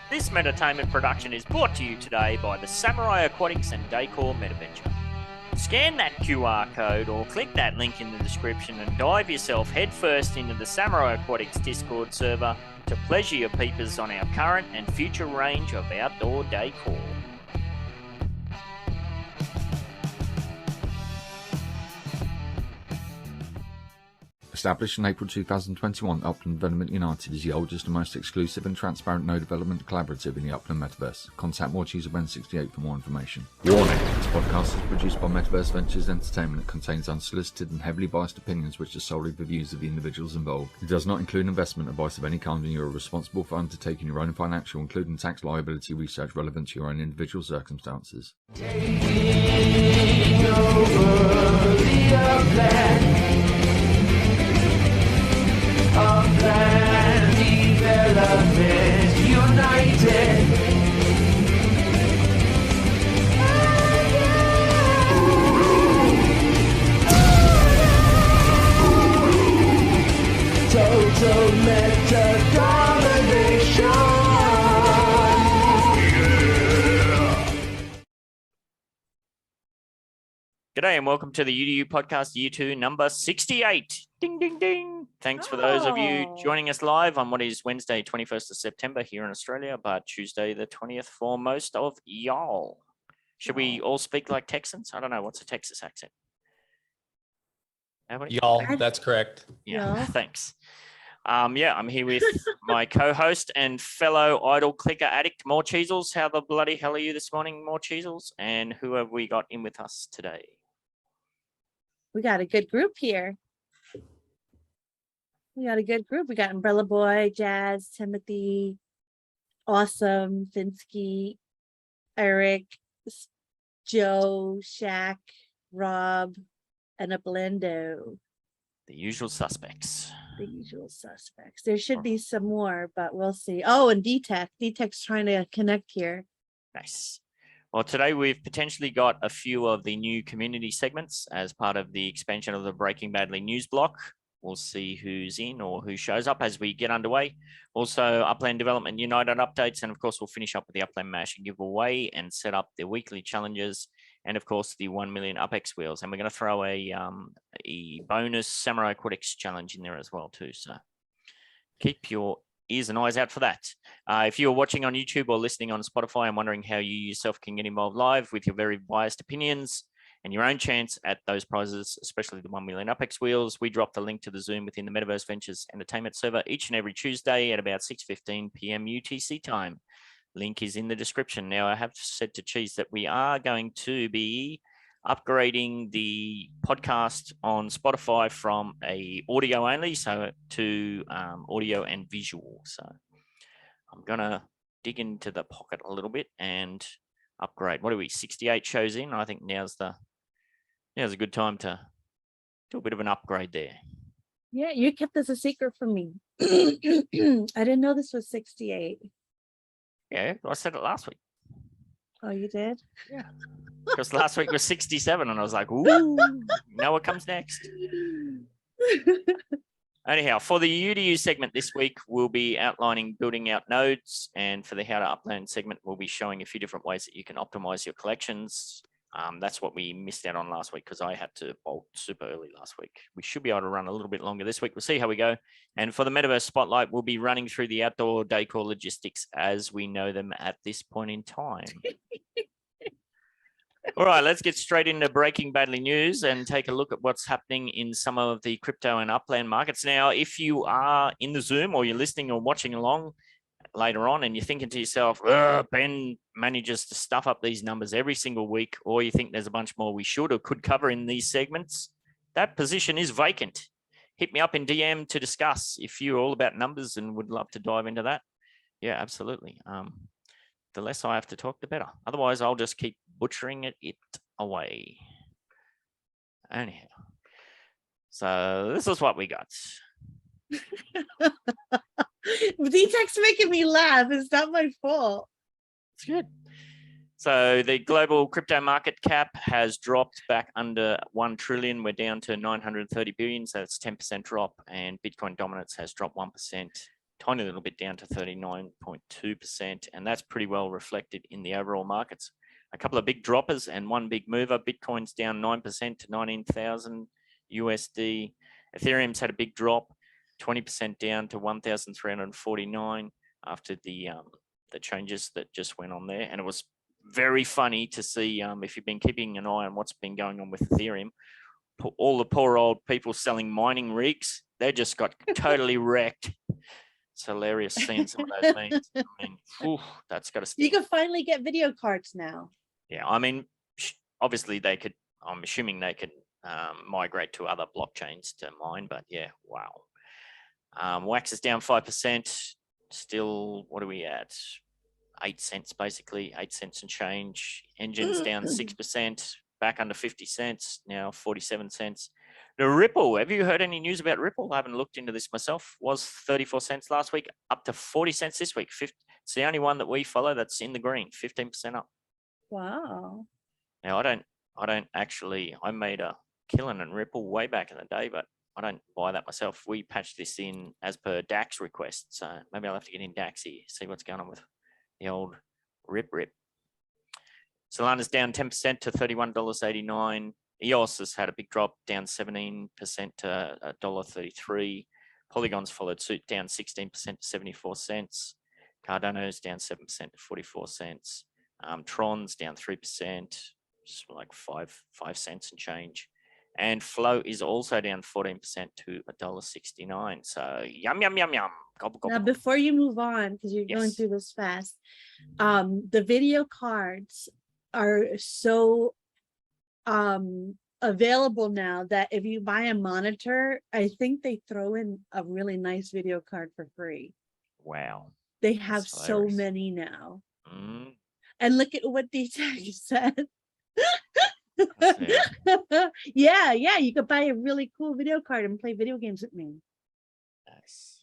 This Meditainment production is brought to you today by the Samurai Aquatics and Decor Metaventure. Scan that QR code or click that link in the description and dive yourself headfirst into the Samurai Aquatics Discord server to pleasure your peepers on our current and future range of outdoor decor. Established in April 2021, Upland Development United is the oldest and most exclusive and transparent no development collaborative in the Upland Metaverse. Contact No.68 for more information. Warning: this podcast is produced by Metaverse Ventures Entertainment and contains unsolicited and heavily biased opinions which are solely the views of the individuals involved. It does not include investment advice of any kind, and you are responsible for undertaking your own financial, including tax liability research relevant to your own individual circumstances. Taking over the Upland. Upland Development United. Total meta domination. G'day and welcome to the UDU Podcast Year 2 number 68. Ding, ding, ding. Thanks for those of you joining us live on what is Wednesday, 21st of September here in Australia, but Tuesday the 20th for most of y'all. Should we all speak like Texans? I don't know. What's a Texas accent? Y'all, that's correct. Yeah, thanks. I'm here with my co-host and fellow idle clicker addict, More Cheezels. How the bloody hell are you this morning, More Cheezels? And who have we got in with us today? We got a good group here. We got Umbrella Boy, Jazz, Timothy, Awesome, Finsky, Eric, Joe, Shaq, Rob, and Uplando. The usual suspects. There should be some more, but we'll see. Oh, and D-Tech. D-Tech's trying to connect here. Nice. Well, today we've potentially got a few of the new community segments as part of the expansion of the Breaking Badly news block. We'll see who's in or who shows up as we get underway. Also, Upland Development United updates, and of course, we'll finish up with the Upland Mash giveaway and set up the weekly challenges, and of course, the 1 million UpX wheels. And we're going to throw a bonus Samurai Aquatics challenge in there as well too. So keep your ears and eyes out for that. If you're watching on YouTube or listening on Spotify and wondering how you yourself can get involved live with your very biased opinions and your own chance at those prizes, especially the 1 million UpX wheels, we drop the link to the Zoom within the Metaverse Ventures Entertainment server each and every Tuesday at about 6:15 p.m. UTC time. Link is in the description. Now, I have said to Cheese that we are going to be upgrading the podcast on Spotify from a audio only to audio and visual. So I'm going to dig into the pocket a little bit and upgrade. What are we, 68 shows in? I think now's a good time to do a bit of an upgrade there. Yeah, you kept this a secret from me. I didn't know this was 68. Yeah, I said it last week. Oh, you did? Yeah. Because last week was 67 and I was like, ooh, know what comes next. Anyhow, for the UDU segment this week, we'll be outlining building out nodes. And for the How to Upland segment, we'll be showing a few different ways that you can optimize your collections. That's what we missed out on last week because I had to bolt super early last week. We should be able to run a little bit longer this week. We'll see how we go. And for the Metaverse Spotlight, we'll be running through the outdoor decor logistics as we know them at this point in time. All right, let's get straight into Breaking Badly news and take a look at what's happening in some of the crypto and Upland markets. Now, if you are in the Zoom or you're listening or watching along later on and you're thinking to yourself, Ben manages to stuff up these numbers every single week, or you think there's a bunch more we should or could cover in these segments, that position is vacant. Hit me up in DM to discuss if you're all about numbers and would love to dive into that. Yeah, absolutely. The less I have to talk, the better. Otherwise, I'll just keep butchering it away. Anyhow, so this is what we got. D-Tech's making me laugh. It's not my fault. It's good. So the global crypto market cap has dropped back under 1 trillion. We're down to 930 billion. So it's 10% drop, and Bitcoin dominance has dropped 1%. tiny little bit down to 39.2%. And that's pretty well reflected in the overall markets. A couple of big droppers and one big mover. Bitcoin's down 9% to 19,000 USD. Ethereum's had a big drop, 20% down to 1,349 after the changes that just went on there. And it was very funny to see, if you've been keeping an eye on what's been going on with Ethereum, all the poor old people selling mining rigs, they just got totally wrecked. It's hilarious seeing some of those memes. I mean, that's got to stop. You can finally get video cards now. Yeah, I mean, obviously they could, I'm assuming they could migrate to other blockchains to mine, but yeah, wow. Wax is down 5%. Still, what are we at? 8 cents, basically, 8 cents and change. Engine's down 6%, back under 50 cents, now 47 cents. The Ripple, have you heard any news about Ripple? I haven't looked into this myself. Was 34 cents last week, up to 40 cents this week. It's the only one that we follow that's in the green, 15% up. Wow. Now, I made a killing in Ripple way back in the day, but I don't buy that myself. We patched this in as per DAX request. So maybe I'll have to get in DAX here, see what's going on with the old rip. Solana's down 10% to $31.89. EOS has had a big drop, down 17% to $1.33. Polygon's followed suit, down 16% to 74 cents. Cardano's down 7% to 44 cents. Tron's down 3%, just like 5 cents and change. And Flow is also down 14% to $1.69. So yum. Gobble, gobble. Now, before you move on, because you're going through this fast, the video cards are so available now that if you buy a monitor, I think they throw in a really nice video card for free. Wow. They have so many now. And look at what DTech said. Yeah, you could buy a really cool video card and play video games with me. Nice.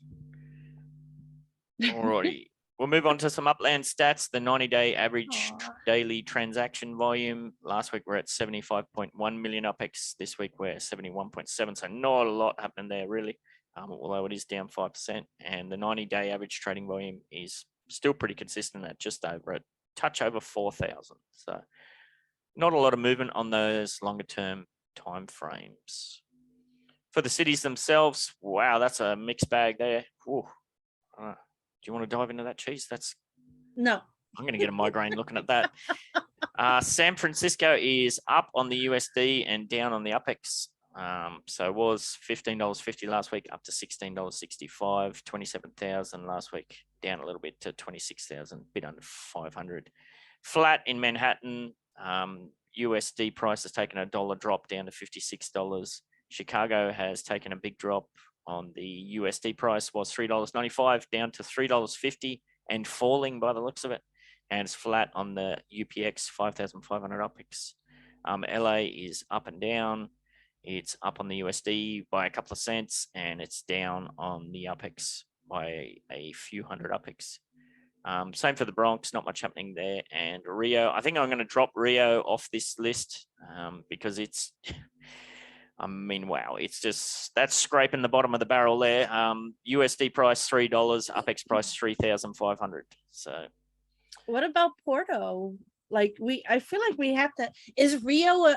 Alrighty. We'll move on to some Upland stats. The 90-day average daily transaction volume. Last week we're at 75.1 million UPEX. This week we're 71.7. So not a lot happening there really, although it is down 5%. And the 90-day average trading volume is still pretty consistent at just over a touch over 4,000. So not a lot of movement on those longer term time frames. For the cities themselves, wow, that's a mixed bag there. Do you want to dive into that, Cheese? No. I'm going to get a migraine looking at that. San Francisco is up on the USD and down on the UPEX. So it was $15.50 last week, up to $16.65, 27,000 last week, down a little bit to 26,000, bit under 500. Flat in Manhattan, USD price has taken a $1 drop down to $56. Chicago has taken a big drop on the USD price, was $3.95 down to $3.50 and falling by the looks of it. And it's flat on the UPX 5,500 UPEX. LA is up and down. It's up on the USD by a couple of cents and it's down on the UPEX by a few hundred UPEX. Same for the Bronx, not much happening there. And Rio, I think I'm going to drop Rio off this list because it's, I mean, wow, it's just, that's scraping the bottom of the barrel there. USD price $3, UPEX price 3,500. So what about Porto? Like I feel like we have to, is Rio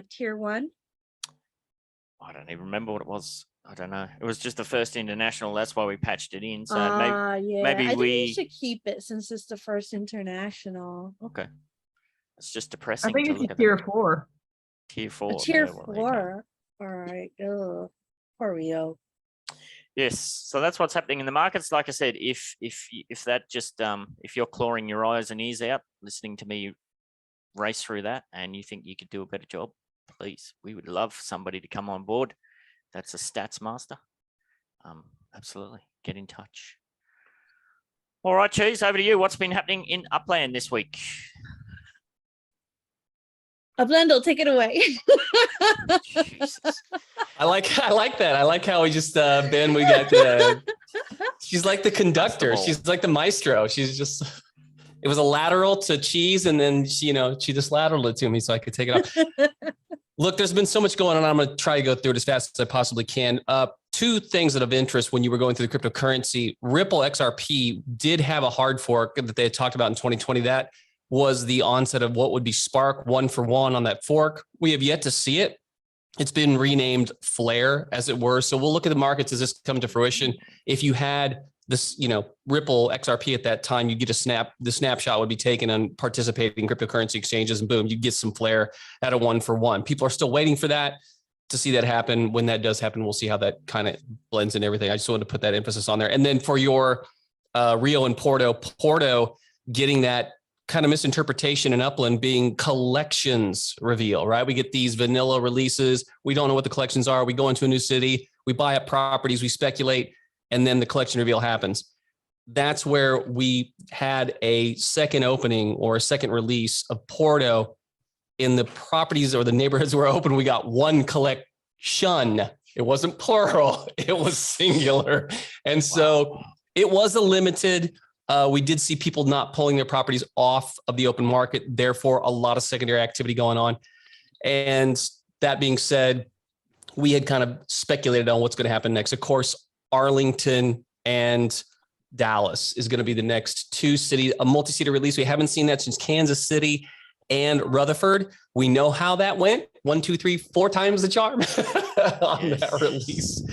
tier 1? I don't even remember what it was. I don't know. It was just the first international. That's why we patched it in. So maybe I think we should keep it since it's the first international. Okay. It's just depressing. I think it's a tier 4. Tier 4. Tier 4. All right. Ugh. Poor Rio. Yes. So that's what's happening in the markets. Like I said, if that just if you're clawing your eyes and ears out, listening to me race through that, and you think you could do a better job, please, we would love somebody to come on board. That's a stats master. Absolutely. Get in touch. All right, Cheese, over to you. What's been happening in Upland this week? Upland, take it away. Jesus. I like that. I like how we just Ben, we got she's like the conductor. She's like the maestro. She's just, it was a lateral to Cheese, and then she just lateraled it to me so I could take it off. Look, there's been so much going on. I'm going to try to go through it as fast as I possibly can. two things that of interest when you were going through the cryptocurrency. Ripple XRP did have a hard fork that they had talked about in 2020. That was the onset of what would be Spark 1-for-1 on that fork. We have yet to see it. It's been renamed Flare, as it were. So we'll look at the markets as this come to fruition. If you had this, Ripple XRP at that time, you get the snapshot would be taken on participating cryptocurrency exchanges, and boom, you get some Flare at a 1-for-1. People are still waiting for that, to see that happen. When that does happen, we'll see how that kind of blends in everything. I just wanted to put that emphasis on there. And then for your Rio and Porto getting that kind of misinterpretation in Upland being collections reveal, right? We get these vanilla releases. We don't know what the collections are. We go into a new city, we buy up properties, we speculate, and then the collection reveal happens. That's where we had a second opening or a second release of Porto. In the properties or the neighborhoods that were open, we got one collection. It wasn't plural, it was singular. And so it was a limited. We did see people not pulling their properties off of the open market, therefore a lot of secondary activity going on. And that being said, we had kind of speculated on what's going to happen next. Of course, Arlington and Dallas is going to be the next two cities, a multi-seater release. We haven't seen that since Kansas City and Rutherford. We know how that went. 1, 2, 3, 4 times the charm on that release.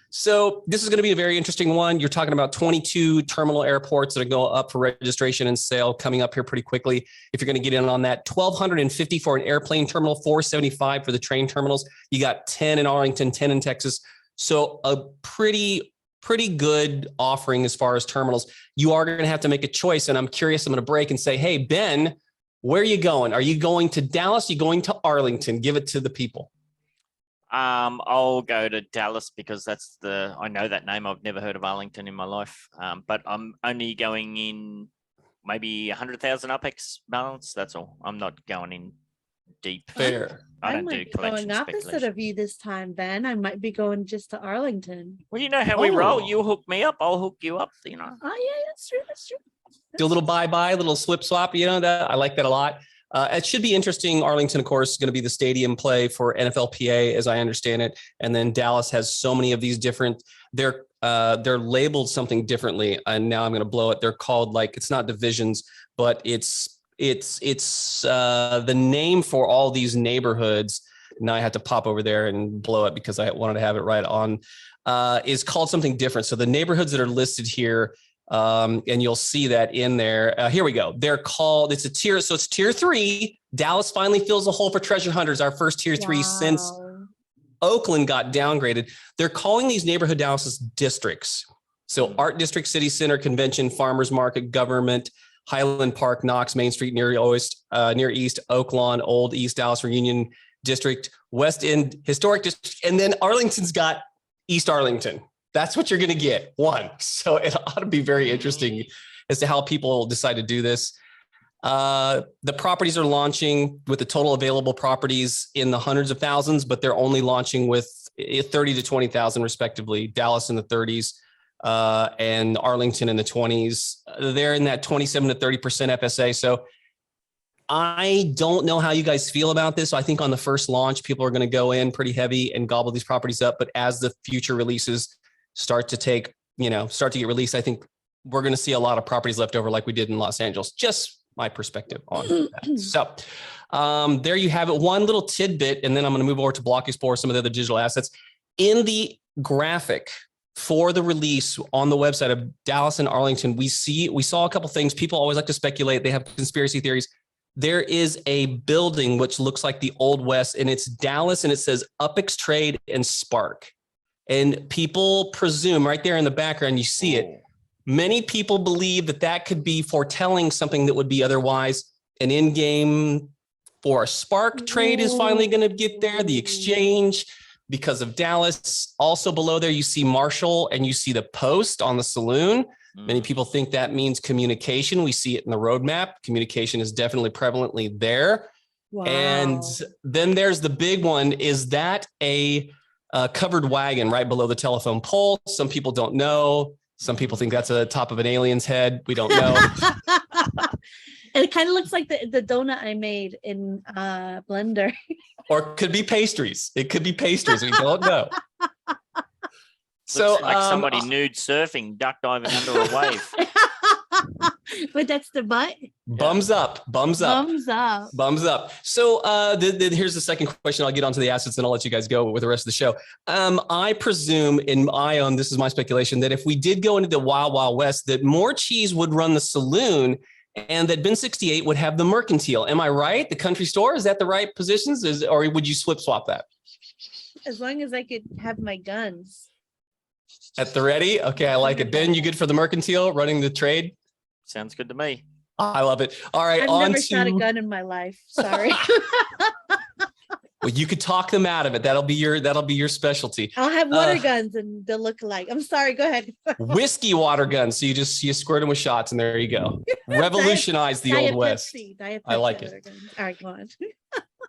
So this is going to be a very interesting one. You're talking about 22 terminal airports that are going up for registration and sale coming up here pretty quickly. If you're going to get in on that, 1,250 for an airplane terminal, 475 for the train terminals. You got 10 in Arlington, 10 in Texas. So a pretty good offering as far as terminals. You are going to have to make a choice. And I'm curious, I'm going to break and say, hey, Ben, where are you going? Are you going to Dallas? Are you going to Arlington? Give it to the people. I'll go to Dallas because I know that name. I've never heard of Arlington in my life. But I'm only going in maybe 100,000 UPEX balance. That's all. I'm not going in deep. Fair. I don't do collection. Going opposite of you this time, Ben. I might be going just to Arlington. Well, you know how we roll. You hook me up, I'll hook you up. Oh yeah, that's true. That's true. Do a little bye-bye, a little slip swap. I like that a lot. It should be interesting. Arlington, of course, is going to be the stadium play for NFLPA, as I understand it. And then Dallas has so many of these different, they're labeled something differently. And now I'm going to blow it. They're called it's not divisions, but it's the name for all these neighborhoods. Now I had to pop over there and blow it because I wanted to have it right on, is called something different. So the neighborhoods that are listed here, and you'll see that in there. Here we go. They're called, it's a tier. So it's tier 3. Dallas finally fills a hole for treasure hunters, our first tier 3 since Oakland got downgraded. They're calling these neighborhood Dallas districts. So Art District, City Center, Convention, Farmers Market, Government, Highland Park, Knox, Main Street, Near East, Oaklawn, Old East Dallas, Reunion District, West End, Historic District, and then Arlington's got East Arlington. That's what you're going to get, one. So it ought to be very interesting as to how people decide to do this. The properties are launching with the total available properties in the hundreds of thousands, but they're only launching with 30 to 20,000 respectively. Dallas in the 30s and Arlington in the 20s. They're in that 27 to 30% FSA. So I don't know how you guys feel about this. So I think on the first launch, people are going to go in pretty heavy and gobble these properties up. But as the future releases start to get released, I think we're going to see a lot of properties left over like we did in Los Angeles. Just my perspective on that. So there you have it. One little tidbit, and then I'm going to move over to Block Explore, some of the other digital assets. In the graphic for the release on the website of Dallas and Arlington, we saw a couple things. People always like to speculate. They have conspiracy theories. There is a building which looks like the Old West, and it's Dallas, and it says UPEX Trade and Spark. And people presume right there in the background, you see it. Many people believe that could be foretelling something that would be otherwise an in-game for a Spark trade is finally going to get there. The exchange because of Dallas. Also below there, you see Marshall and you see the Post on the saloon. Many people think that means communication. We see it in the roadmap. Communication is definitely prevalently there. Wow. And then there's the big one. Is that a covered wagon right below the telephone pole? Some people don't know. Some people think that's the top of an alien's head. We don't know. And it kind of looks like the donut I made in Blender. Or it could be pastries. It could be pastries. We don't know. So Looks like somebody nude surfing, duck diving under a wave. But that's the butt. Bums up. Thumbs up. So here's the second question. I'll get onto the assets and I'll let you guys go with the rest of the show. I presume this is my speculation, that if we did go into the Wild Wild West, that More Cheese would run the saloon and that Ben.68 would have the mercantile. Am I right? The country store? Is that the right positions? Or would you flip swap that? As long as I could have my guns. At the ready? Okay, I like it. Ben, you good for the mercantile, running the trade? Sounds good to me. I love it. All right, I've never shot a gun in my life. Sorry. Well, you could talk them out of it. That'll be your specialty. I'll have water guns and they'll look alike. I'm sorry. Go ahead. Whiskey water guns. So you squirt them with shots and there you go. Revolutionize the Old West. I like it. All right, go on.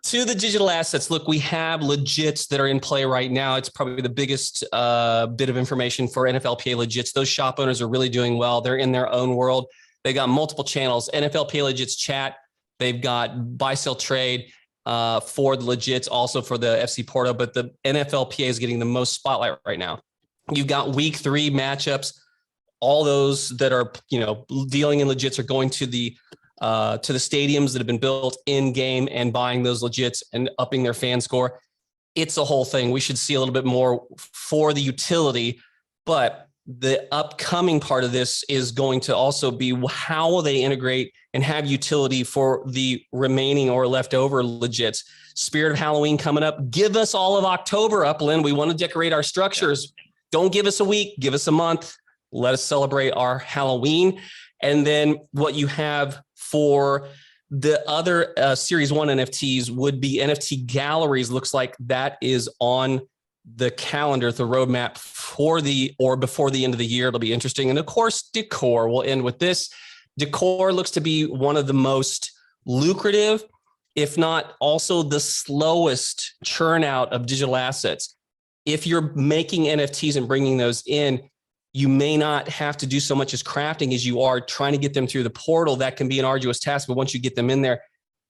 To the digital assets, look, we have legits that are in play right now. It's probably the biggest bit of information for NFLPA legits. Those shop owners are really doing well. They're in their own world. They got multiple channels. NFLPA legits chat. They've got buy, sell, trade for the legits, also for the FC Porto. But the NFLPA is getting the most spotlight right now. You've got week 3 matchups. All those that are dealing in legits are going to the stadiums that have been built in game and buying those legits and upping their fan score. It's a whole thing. We should see a little bit more for the utility, but the upcoming part of this is going to also be how will they integrate and have utility for the remaining or leftover legits. Spirit of Halloween coming up. Give us all of October, Upland. We want to decorate our structures. Don't give us a week, give us a month. Let us celebrate our Halloween. And then what you have for the other Series 1 NFTs would be NFT galleries. Looks like that is on the calendar, the roadmap before the end of the year. It'll be interesting. And of course, decor. We'll end with this. Decor looks to be one of the most lucrative, if not also the slowest churn out of digital assets. If you're making NFTs and bringing those in, you may not have to do so much as crafting as you are trying to get them through the portal. That can be an arduous task, but once you get them in there,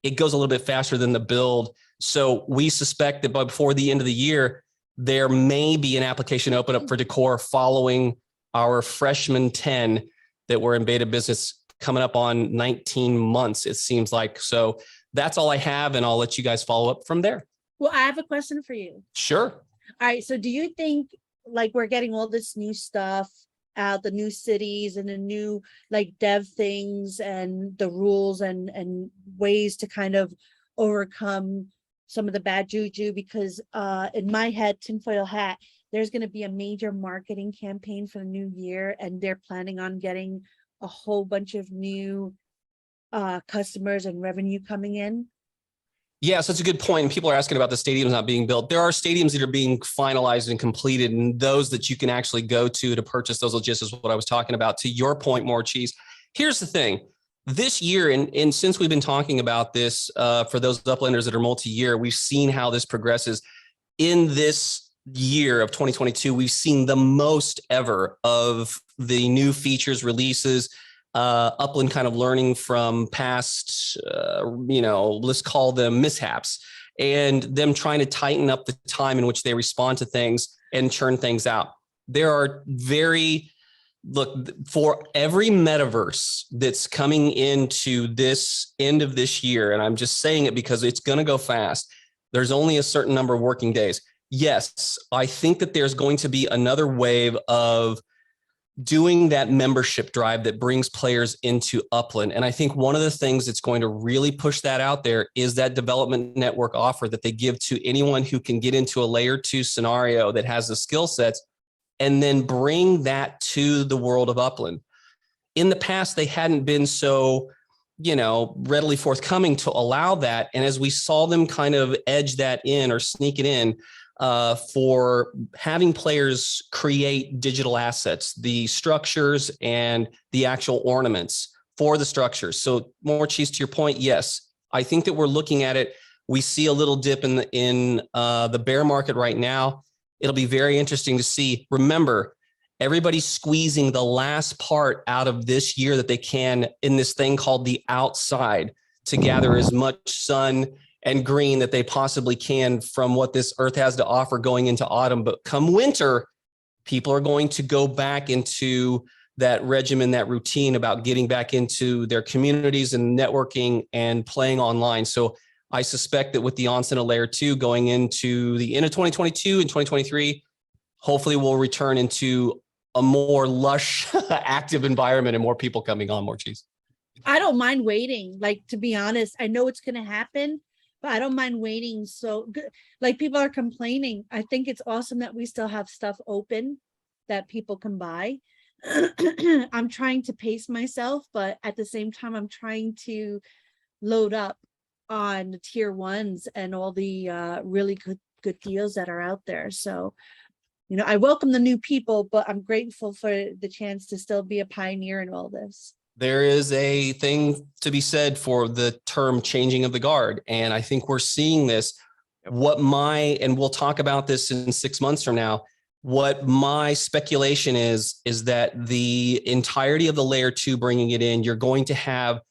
it goes a little bit faster than the build. So we suspect that before the end of the year, there may be an application open up for decor following our freshman 10 that were in beta business coming up on 19 months, it seems like. So that's all I have, and I'll let you guys follow up from there. Well, I have a question for you. Sure. All right. So do you think, like, we're getting all this new stuff out, the new cities and the new like dev things and the rules and ways to kind of overcome some of the bad juju? Because in my head, tinfoil hat, there's going to be a major marketing campaign for the new year, and they're planning on getting a whole bunch of new customers and revenue coming in. Yeah, so that's a good point. And people are asking about the stadiums not being built. There are stadiums that are being finalized and completed, and those that you can actually go to purchase those legits is what I was talking about. To your point, More Cheese. Here's the thing. This year, and since we've been talking about this, for those Uplanders that are multi-year, we've seen how this progresses. In this year of 2022, we've seen the most ever of the new features releases, Upland kind of learning from past, let's call them mishaps, and them trying to tighten up the time in which they respond to things and churn things out. There are for every metaverse that's coming into this end of this year, and I'm just saying it because it's going to go fast, there's only a certain number of working days. Yes, I think that there's going to be another wave of doing that membership drive that brings players into Upland. And I think one of the things that's going to really push that out there is that development network offer that they give to anyone who can get into a layer 2 scenario that has the skill sets and then bring that to the world of Upland. In the past, they hadn't been so, readily forthcoming to allow that. And as we saw them kind of edge that in or sneak it in, for having players create digital assets, the structures and the actual ornaments for the structures. So More Cheese, to your point, yes, I think that we're looking at it. We see a little dip in the bear market right now. It'll be very interesting to see. Remember, everybody's squeezing the last part out of this year that they can in this thing called the outside to gather as much sun and green that they possibly can from what this earth has to offer going into autumn. But come winter, People are going to go back into that regimen, that routine about getting back into their communities and networking and playing online. So I suspect that with the onset of layer 2 going into the end of 2022 and 2023, hopefully we'll return into a more lush, active environment and more people coming on, more cheese. I don't mind waiting. Like, to be honest, I know it's going to happen, but I don't mind waiting. So good. Like, people are complaining. I think it's awesome that we still have stuff open that people can buy. I'm trying to pace myself, but at the same time, I'm trying to load up on the tier 1s and all the really good deals that are out there. So, you know, I welcome the new people, but I'm grateful for the chance to still be a pioneer in all this. There is a thing to be said for the term changing of the guard. And I think we're seeing this. And we'll talk about this in 6 months from now. What my speculation is that the entirety of the layer 2 bringing it in, you're going to have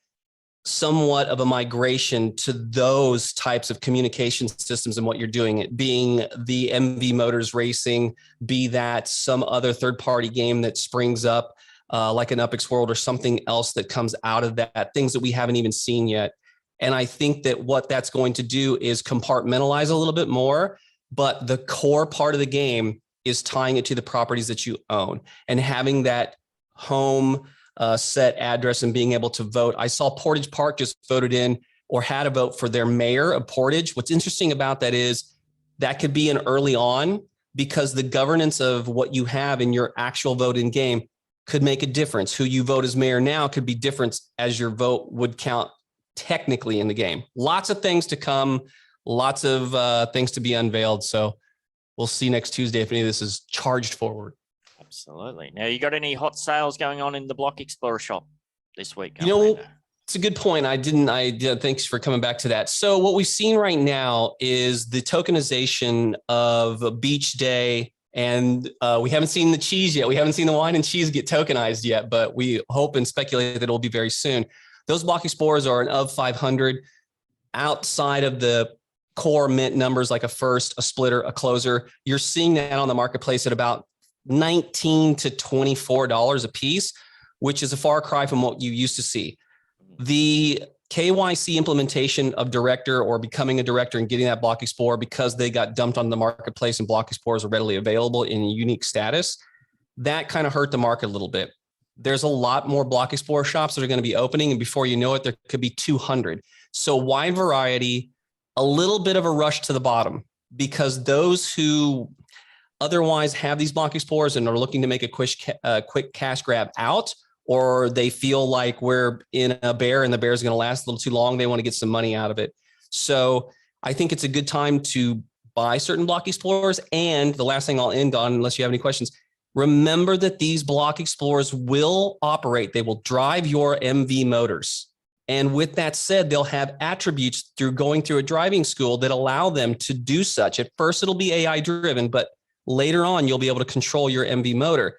somewhat of a migration to those types of communication systems and what you're doing, it being the MV Motors racing, be that some other third-party game that springs up like an UPX World or something else that comes out of that, things that we haven't even seen yet. And I think that what that's going to do is compartmentalize a little bit more, but the core part of the game is tying it to the properties that you own and having that home set address and being able to vote. I saw Portage Park just voted in or had a vote for their mayor of Portage. What's interesting about that is that could be an early on, because the governance of what you have in your actual vote in game could make a difference. Who you vote as mayor now could be different as your vote would count technically in the game. Lots of things to come, lots of things to be unveiled. So we'll see next Tuesday if any of this is charged forward. Absolutely. Now, you got any hot sales going on in the Block Explorer shop this week? You know, it's a good point. I did. Thanks for coming back to that. So what we've seen right now is the tokenization of Beach Day, and we haven't seen the cheese yet. We haven't seen the wine and cheese get tokenized yet, but we hope and speculate that it'll be very soon. Those Block Explorers are an of 500 outside of the core mint numbers, like a first, a splitter, a closer. You're seeing that on the marketplace at about $19 to $24 a piece, which is a far cry from what you used to see. The KYC implementation of director or becoming a director and getting that Block Explorer, because they got dumped on the marketplace and Block Explorers are readily available in a unique status, that kind of hurt the market a little bit. There's a lot more Block Explorer shops that are going to be opening, and before you know it, there could be 200. So wide variety, a little bit of a rush to the bottom, because those who otherwise have these Block Explorers and are looking to make a quick cash grab out, or they feel like we're in a bear and the bear is going to last a little too long, they want to get some money out of it. So I think it's a good time to buy certain Block Explorers. And the last thing I'll end on, unless you have any questions, remember that these Block Explorers will operate. They will drive your MV motors. And with that said, they'll have attributes through going through a driving school that allow them to do such. At first, it'll be AI driven, but later on, you'll be able to control your MV motor.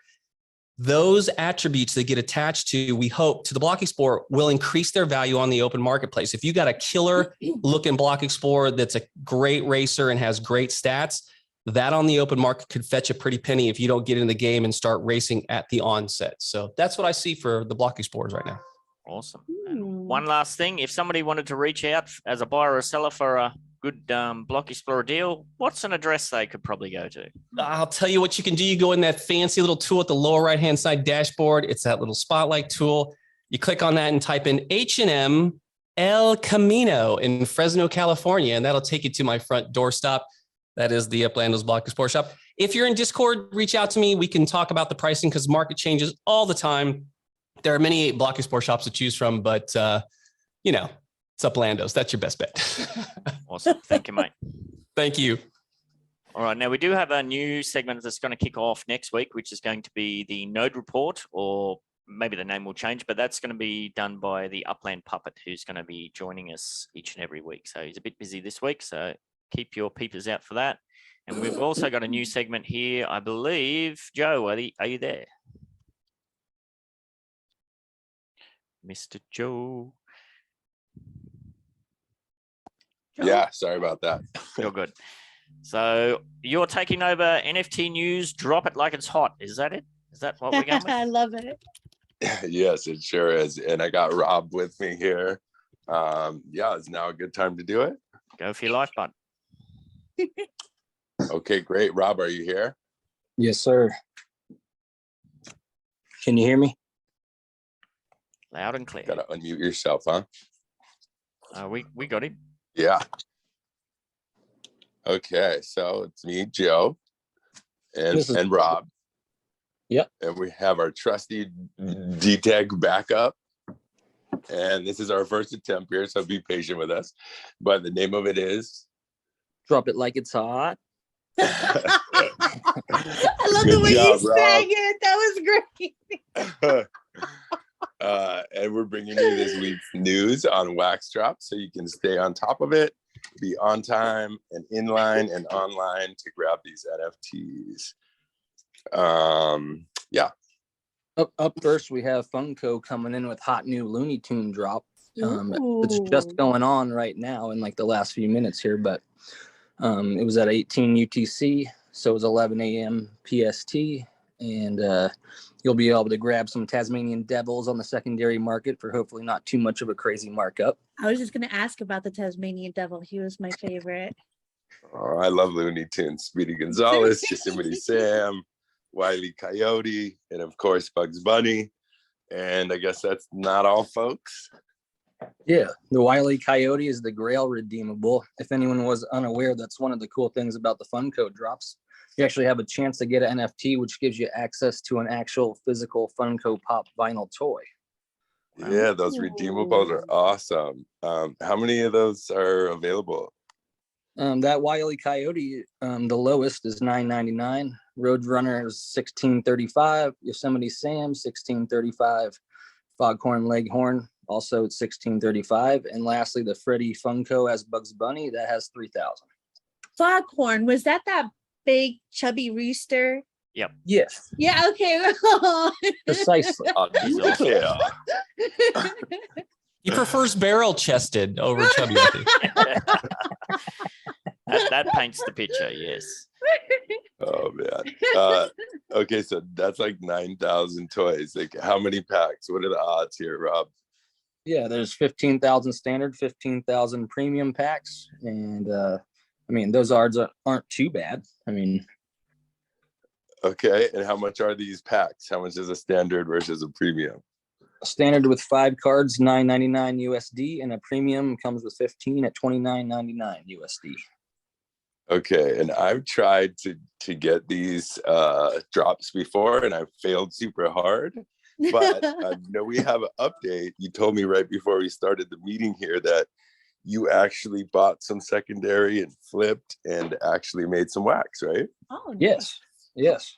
Those attributes that get attached to, we hope, to the Block Explorer will increase their value on the open marketplace. If you got a killer looking Block Explorer that's a great racer and has great stats, that on the open market could fetch a pretty penny if you don't get in the game and start racing at the onset. So that's what I see for the Block Explorers right now. Awesome. And one last thing, if somebody wanted to reach out as a buyer or seller for a good Block Explorer deal, what's an address they could probably go to? I'll tell you what you can do. You go in that fancy little tool at the lower right-hand side dashboard. It's that little spotlight tool. You click on that and type in H&M El Camino in Fresno, California, and that'll take you to my front doorstep. That is the Upland Block Explorer shop. If you're in Discord, reach out to me. We can talk about the pricing because market changes all the time. There are many Block Explorer shops to choose from, but you know, it's Uplandos. That's your best bet. Awesome. Thank you, mate. Thank you. All right. Now, we do have a new segment that's going to kick off next week, which is going to be the Node Report, or maybe the name will change, but that's going to be done by the Upland Puppet, who's going to be joining us each and every week. So he's a bit busy this week, so keep your peepers out for that. And we've also got a new segment here, I believe. Joe, are you there? Mr. Joe. Yeah, sorry about that. You're good. So you're taking over NFT news. Drop it like it's hot. Is that it? Is that what we're going with? I love it. Yes, it sure is. And I got Rob with me here. Yeah, it's now a good time to do it. Go for your life, bud. Okay, great. Rob, are you here? Yes, sir. Can you hear me? Loud and clear. Gotta unmute yourself, huh? We got him. Yeah. Okay, so it's me, Joe, and Rob. Yep. And we have our trusty D-Tech backup. And this is our first attempt here, so be patient with us. But the name of it is Drop it like it's hot. I love Good the way job, you Rob. sang it. That was great. And we're bringing you this week's news on Wax Drop so you can stay on top of it, be on time and in line and online to grab these NFTs. Yeah. Up first, we have Funko coming in with hot new Looney Tune drop. It's Ooh. just going on right now in like the last few minutes here, but it was at 18 UTC, so it was 11 a.m. PST, and you'll be able to grab some Tasmanian devils on the secondary market for hopefully not too much of a crazy markup. I was just going to ask about the Tasmanian devil. He was my favorite. Oh, I love Looney Tunes. Speedy Gonzalez, Yosemite Sam, Wile E. Coyote, and of course Bugs Bunny. And I guess that's not all, folks. Yeah, the Wile E. Coyote is the Grail redeemable. If anyone was unaware, that's one of the cool things about the Funko drops. You actually have a chance to get an NFT, which gives you access to an actual physical Funko Pop vinyl toy. Yeah, those redeemables are awesome. How many of those are available? That Wile E. Coyote, the lowest is $9.99. Roadrunner is $16.35. Yosemite Sam $16.35. Foghorn Leghorn also at $16.35. And lastly, the Freddy Funko as Bugs Bunny that has $3,000. Foghorn, was that big chubby rooster? Yep. Yes, Yeah, okay. precisely. Yeah. He prefers barrel chested over chubby. I think. That paints the picture, yes. Oh man. Okay, so that's like 9,000 toys. Like, how many packs? What are the odds here, Rob? Yeah, there's 15,000 standard, 15,000 premium packs. And I mean, those odds aren't too bad. I mean, Okay, and how much are these packs? How much is a standard versus a premium? a standard with 5 cards, $9.99 USD, and a premium comes with 15 at $29.99 USD. Okay, and I've tried to get these drops before, and I've failed super hard. But I know we have an update. You told me right before we started the meeting here that you actually bought some secondary and flipped and actually made some wax, right? Oh, Yes. Yes.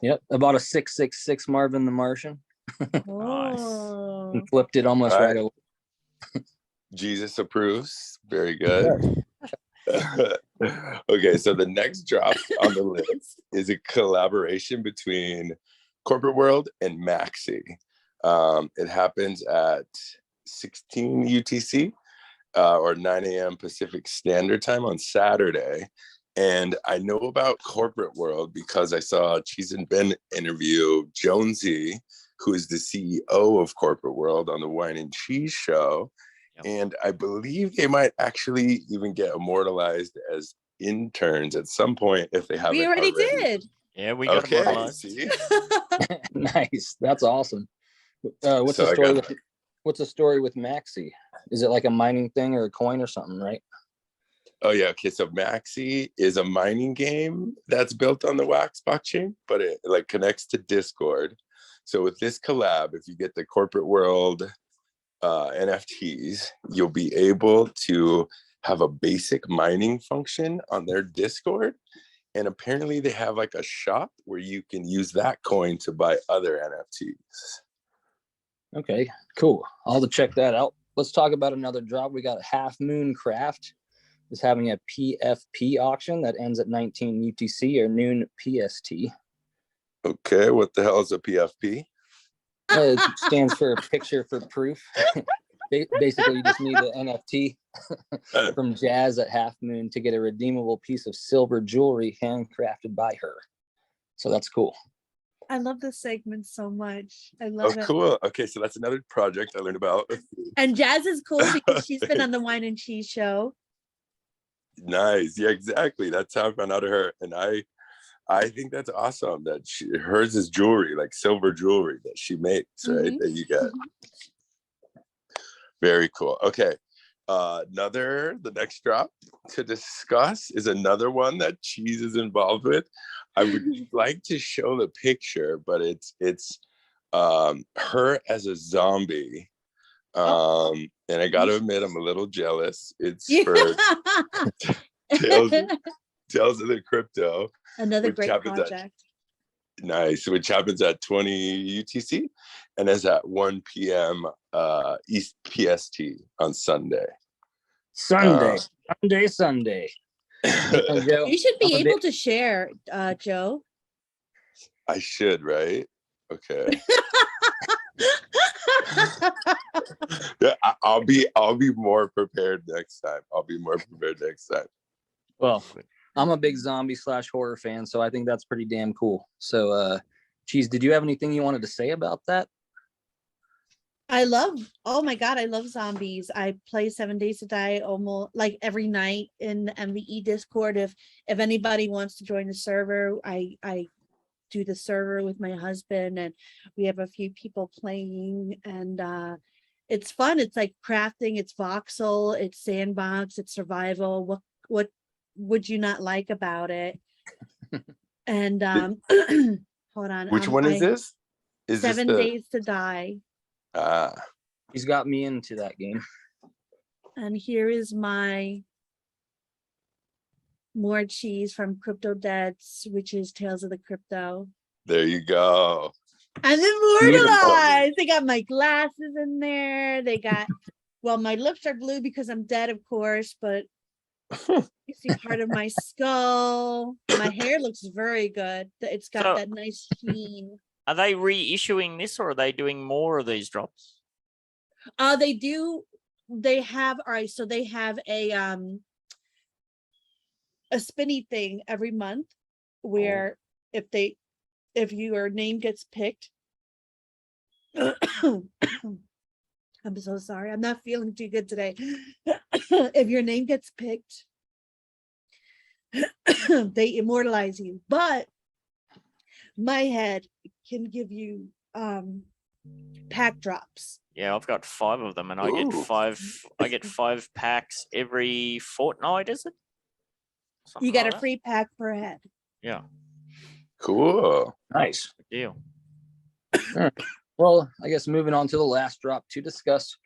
Yep. I bought a 666 Marvin the Martian Oh. and flipped it almost All right right. away. Jesus approves. Very good. Okay, so the next drop on the list is a collaboration between Corporate World and Maxi. It happens at 16 UTC or 9 a.m. Pacific Standard Time on Saturday. And I know about Corporate World because I saw Cheese and Ben interview Jonesy, who is the CEO of Corporate World, on the Wine and Cheese Show. Yep. And I believe they might actually even get immortalized as interns at some point if they haven't We already already. did. Yeah, we got Okay, it. see? Nice. That's awesome. What's So the I story got- with what's the story with Maxi? Is it like a mining thing or a coin or something, right? Oh yeah, okay. So Maxi is a mining game that's built on the Wax blockchain, but it like connects to Discord. So with this collab, if you get the Corporate World NFTs, you'll be able to have a basic mining function on their Discord. And apparently they have like a shop where you can use that coin to buy other NFTs. Okay, cool. I'll have to check that out. Let's talk about another drop. We got Half Moon Craft is having a PFP auction that ends at 19 UTC or noon PST. Okay, what the hell is a PFP? It stands for picture for proof. Basically, you just need an NFT from Jazz at Half Moon to get a redeemable piece of silver jewelry handcrafted by her. So that's cool. I love this segment so much. I love it. Cool. Okay, so that's another project I learned about. And Jazz is cool because she's been on the Wine and Cheese show. Nice. Yeah, exactly. That's how I found out of her. And I think that's awesome that hers is jewelry, like silver jewelry that she makes, right? That you get. Very cool. Okay. The next drop to discuss is another one that Cheese is involved with. I would like to show the picture, but it's her as a zombie. And I gotta admit, I'm a little jealous. It's for Tales of the Crypto. Another great project. Nice, which happens at 20 UTC and is at 1 p.m. East PST on Sunday. Sunday. You should be able to share, Joe. I should, right? Okay. Yeah, I'll be more prepared next time. Well, I'm a big zombie / horror fan, so I think that's pretty damn cool. So, Cheese, did you have anything you wanted to say about that? Oh my God, I love zombies. I play 7 Days to Die almost like every night in the MVE Discord. If anybody wants to join the server, I do the server with my husband, and we have a few people playing, and it's fun. It's like crafting, it's voxel, it's sandbox, it's survival. What would you not like about it? And hold on. Which one is this? Is 7 this Days to Die. He's got me into that game. And here is my more cheese from Crypto Deads, which is Tales of the Crypto. There you go. I'm immortalized. They got my glasses in there. They got, well, my lips are blue because I'm dead, of course, but you see part of my skull. My hair looks very good. It's got that nice sheen. Are they reissuing this, or are they doing more of these drops? They do. They have, all right, so they have a spinny thing every month where if your name gets picked, I'm so sorry, I'm not feeling too good today. If your name gets picked, they immortalize you, but my head can give you pack drops. Yeah, I've got 5 of them, and I get 5 packs every fortnight, is it? Something You get like a free pack per head. Yeah. Cool. Nice. Good deal. Well, I guess moving on to the last drop to discuss,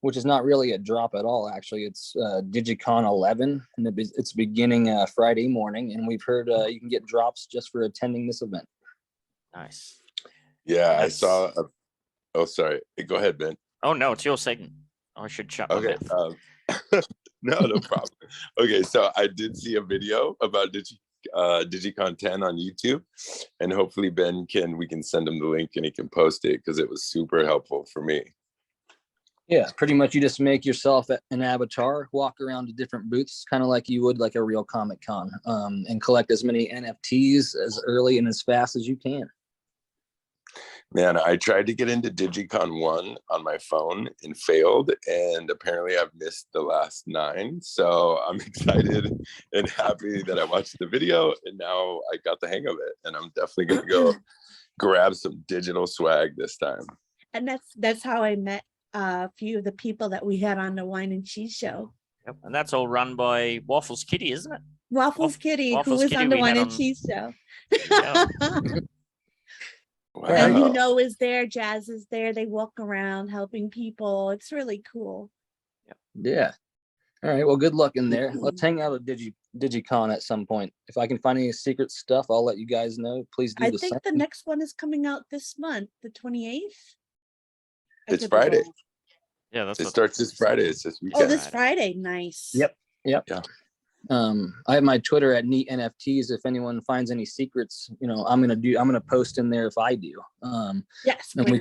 which is not really a drop at all, actually. It's Digicon 11, and it's beginning Friday morning, and we've heard you can get drops just for attending this event. Nice. Yeah, I saw. Oh, sorry. Go ahead, Ben. Oh no, it's your segment. I should shut my mouth. No problem. Okay, so I did see a video about Digicon 10 on YouTube, and hopefully we can send him the link and he can post it because it was super helpful for me. Yeah, pretty much you just make yourself an avatar, walk around to different booths, kind of like you would like a real Comic Con, and collect as many NFTs as early and as fast as you can. Man, I tried to get into Digicon 1 on my phone and failed, and apparently I've missed the last 9. So I'm excited and happy that I watched the video, and now I got the hang of it, and I'm definitely going to go grab some digital swag this time. And that's how I met a few of the people that we had on the Wine and Cheese show. Yep. And that's all run by Waffles Kitty, isn't it? Waffles Kitty, who was on the Wine and Cheese show. Yeah. Wow. And Uno is there, Jazz is there. They walk around helping people. It's really cool. Yeah. All right. Well, good luck in there. Let's hang out at Digicon at some point. If I can find any secret stuff, I'll let you guys know. Please do I the think same. the next one is coming out this month, the 28th. It's Friday. Yeah, that's it starts this Friday. It's this weekend. Oh, this Friday. Nice. Yep. Yeah. I have my Twitter at Neat NFTs. If anyone finds any secrets, I'm gonna post in there if I do. Yes. And we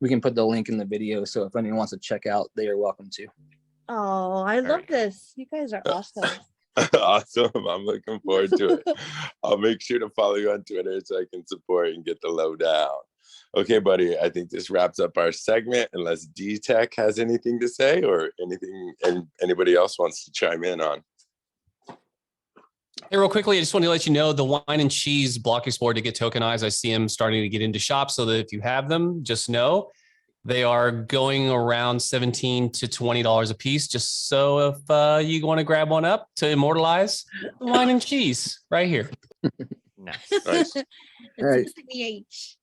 can put the link in the video. So if anyone wants to check out, they are welcome to. Oh, I love this. You guys are awesome. Awesome. I'm looking forward to it. I'll make sure to follow you on Twitter so I can support and get the lowdown. Okay, buddy. I think this wraps up our segment, unless D-Tech has anything to say or anything and anybody else wants to chime in on. Hey, real quickly, I just wanted to let you know the wine and cheese block explorer to get tokenized. I see them starting to get into shops, so that if you have them, just know they are going around $17 to $20 a piece. Just so if you want to grab one up to immortalize wine and cheese right here. Nice. Nice. It's missing the H.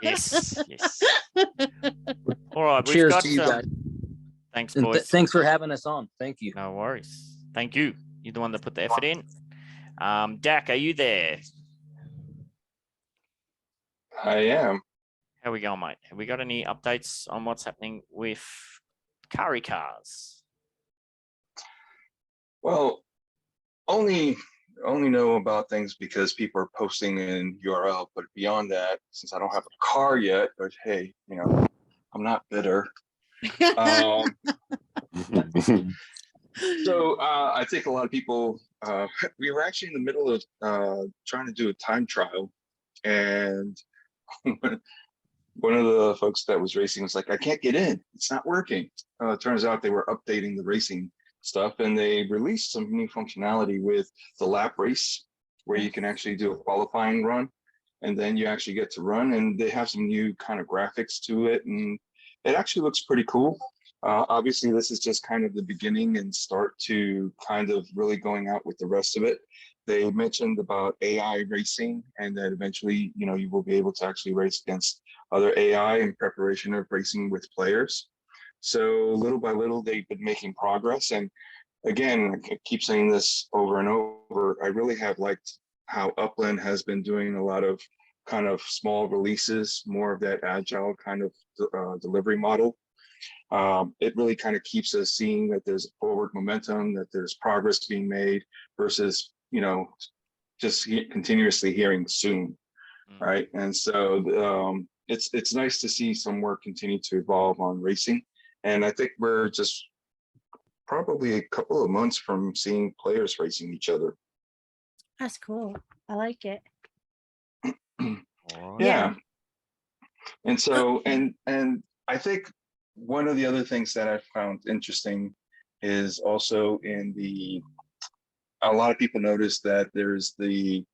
Yes. All right. We've Cheers got to you guys. Thanks, And boys. thanks for having us on. Thank you. No worries. Thank you. You're the one that put the effort in. Dak, are you there? I am. How we going, mate? Have we got any updates on what's happening with Kari cars? Well, only know about things because people are posting in URL, but beyond that, since I don't have a car yet, but hey, I'm not bitter. So I think a lot of people, we were actually in the middle of trying to do a time trial, and one of the folks that was racing was like, I can't get in, it's not working. It turns out they were updating the racing stuff, and they released some new functionality with the lap race, where you can actually do a qualifying run, and then you actually get to run, and they have some new kind of graphics to it, and it actually looks pretty cool. Obviously, this is just kind of the beginning and start to kind of really going out with the rest of it. They mentioned about AI racing, and that eventually, you will be able to actually race against other AI in preparation of racing with players. So little by little, they've been making progress. And again, I keep saying this over and over, I really have liked how Upland has been doing a lot of kind of small releases, more of that agile kind of delivery model. It really kind of keeps us seeing that there's forward momentum, that there's progress being made versus, just continuously hearing soon, right? And so it's nice to see some work continue to evolve on racing. And I think we're just probably a couple of months from seeing players racing each other. That's cool. I like it. Yeah. And so, and I think one of the other things that I found interesting is also a lot of people notice that there's the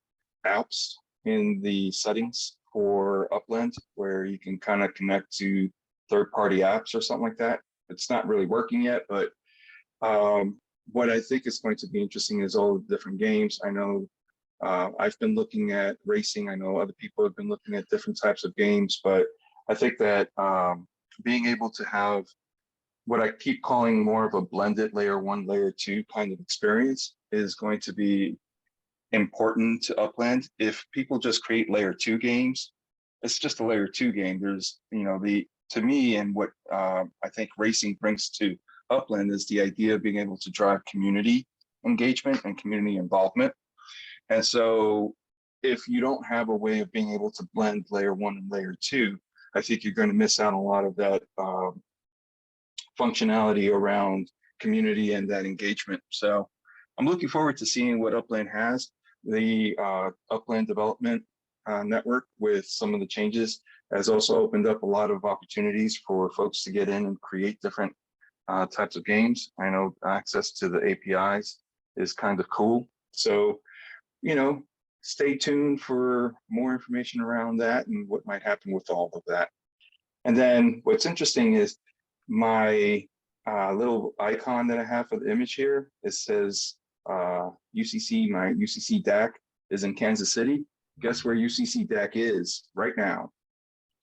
apps in the settings for Upland where you can kind of connect to third-party apps or something like that. It's not really working yet, but what I think is going to be interesting is all the different games. I know I've been looking at racing. I know other people have been looking at different types of games, but I think that being able to have what I keep calling more of a blended layer 1, layer 2 kind of experience is going to be important to Upland. If people just create layer 2 games, it's just a layer 2 game. There's, to me, and what I think racing brings to Upland is the idea of being able to drive community engagement and community involvement. And so if you don't have a way of being able to blend layer 1 and layer 2, I think you're going to miss out on a lot of that functionality around community and that engagement. So I'm looking forward to seeing what Upland has. The Upland Development Network, with some of the changes, has also opened up a lot of opportunities for folks to get in and create different types of games. I know access to the APIs is kind of cool. So, stay tuned for more information around that and what might happen with all of that. And then what's interesting is my little icon that I have for the image here, it says UCC, my UCC DAC is in Kansas City. Guess where UCC DAC is right now?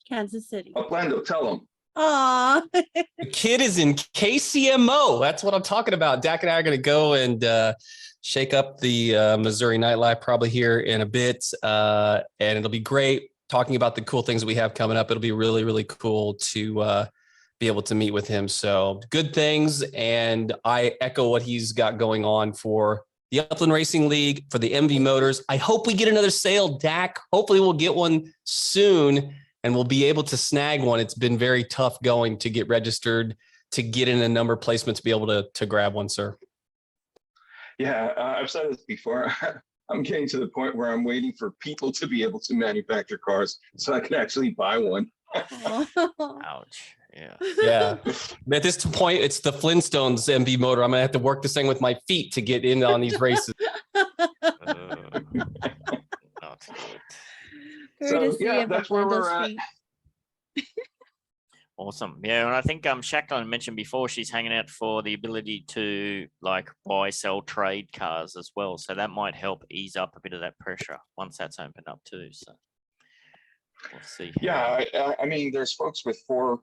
Kansas City. Uplando, tell them. Aw. The kid is in KCMO. That's what I'm talking about. Dak and I are going to go and shake up the Missouri nightlife probably here in a bit. And it'll be great talking about the cool things that we have coming up. It'll be really, really cool to be able to meet with him. So good things. And I echo what he's got going on for the Upland Racing League, for the MV Motors. I hope we get another sale, Dak. Hopefully we'll get one soon and we'll be able to snag one. It's been very tough going to get registered to get in a number placement to be able to grab one, sir? Yeah, I've said this before. I'm getting to the point where I'm waiting for people to be able to manufacture cars so I can actually buy one. Ouch. Yeah. Yeah. At this point, it's the Flintstones MB motor. I'm gonna have to work this thing with my feet to get in on these races. Not good. So yeah, that's where we're at. Awesome. Yeah, and I think Shacklin mentioned before she's hanging out for the ability to like buy, sell, trade cars as well. So that might help ease up a bit of that pressure once that's opened up too. So we'll see. Yeah, I mean, there's folks with four,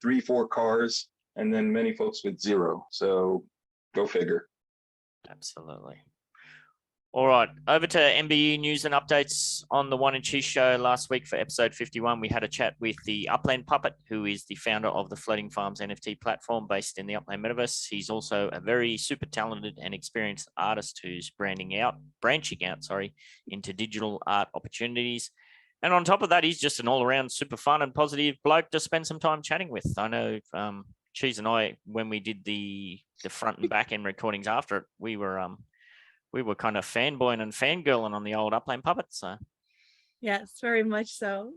3, 4 cars, and then many folks with 0. So go figure. Absolutely. All right, over to MBU news and updates. On the One and Cheese show last week for episode 51, we had a chat with the Upland Puppet, who is the founder of the Floating Farms NFT platform based in the Upland Metaverse. He's also a very super talented and experienced artist who's branching out, into digital art opportunities. And on top of that, he's just an all-around super fun and positive bloke to spend some time chatting with. I know Cheese and I, when we did the front and back end recordings after it, we were kind of fanboying and fangirling on the old Upland Puppet. So, yes, very much so.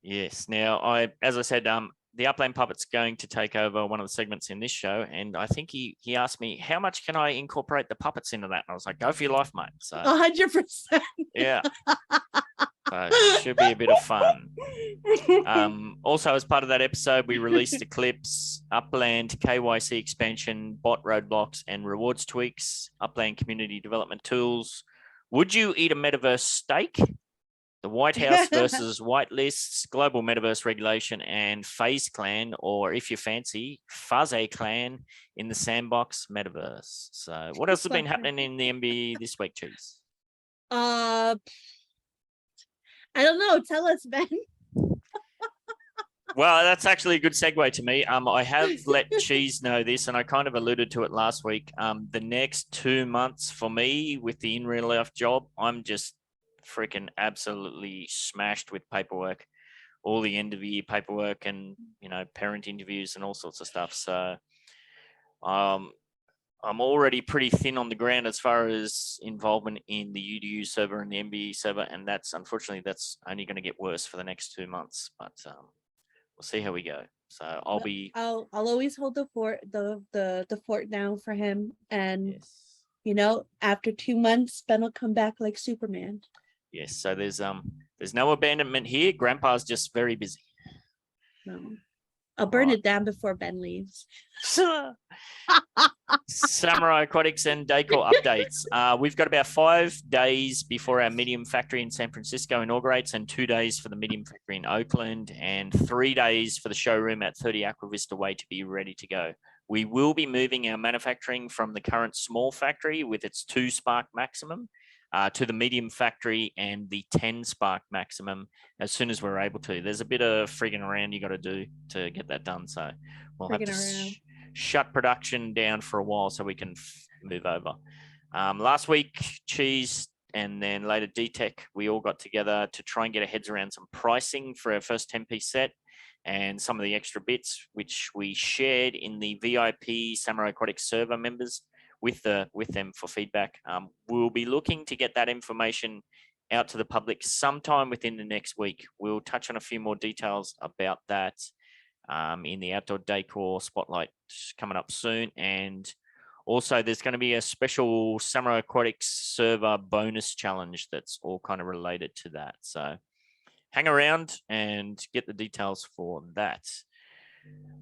Yes. Now, as I said, the Upland Puppet's going to take over one of the segments in this show, and I think he asked me, how much can I incorporate the puppets into that? And I was like, go for your life, mate. So 100%. Yeah. So it should be a bit of fun. Also, as part of that episode, we released Eclipse, Upland KYC expansion, bot roadblocks, and rewards tweaks, Upland community development tools. Would you eat a metaverse steak? The White House versus whitelists, global metaverse regulation, and Phase Clan, or if you fancy, Fuzzy Clan in the sandbox metaverse. So, what else has been happening in the MB this week, Cheese? I don't know. Tell us, Ben. Well, that's actually a good segue to me. I have let Cheese know this, and I kind of alluded to it last week. The next 2 months for me with the in real life job, I'm just freaking absolutely smashed with paperwork, all the end of the year paperwork and, parent interviews and all sorts of stuff. So I'm already pretty thin on the ground as far as involvement in the UDU server and the MBE server, and that's unfortunately only going to get worse for the next 2 months. But we'll see how we go. So I'll always hold the fort down for him, and yes. After 2 months, Ben will come back like Superman. Yes. So there's no abandonment here. Grandpa's just very busy. No. I'll burn it down before Ben leaves. Samurai Aquatics and Decor updates. We've got about 5 days before our medium factory in San Francisco inaugurates, and 2 days for the medium factory in Oakland, and 3 days for the showroom at 30 Aqua Vista Way to be ready to go. We will be moving our manufacturing from the current small factory with its 2 spark maximum to the medium factory and the 10 spark maximum as soon as we're able to. There's a bit of frigging around you got to do to get that done. So we'll have to shut production down for a while so we can move over. Last week, Cheese and then later D-Tech, we all got together to try and get our heads around some pricing for our first 10-piece set and some of the extra bits, which we shared in the VIP Samurai Aquatics server members with them for feedback. We'll be looking to get that information out to the public sometime within the next week. We'll touch on a few more details about that in the Outdoor Decor Spotlight coming up soon. And also there's going to be a special Samurai Aquatics server bonus challenge that's all kind of related to that. So hang around and get the details for that.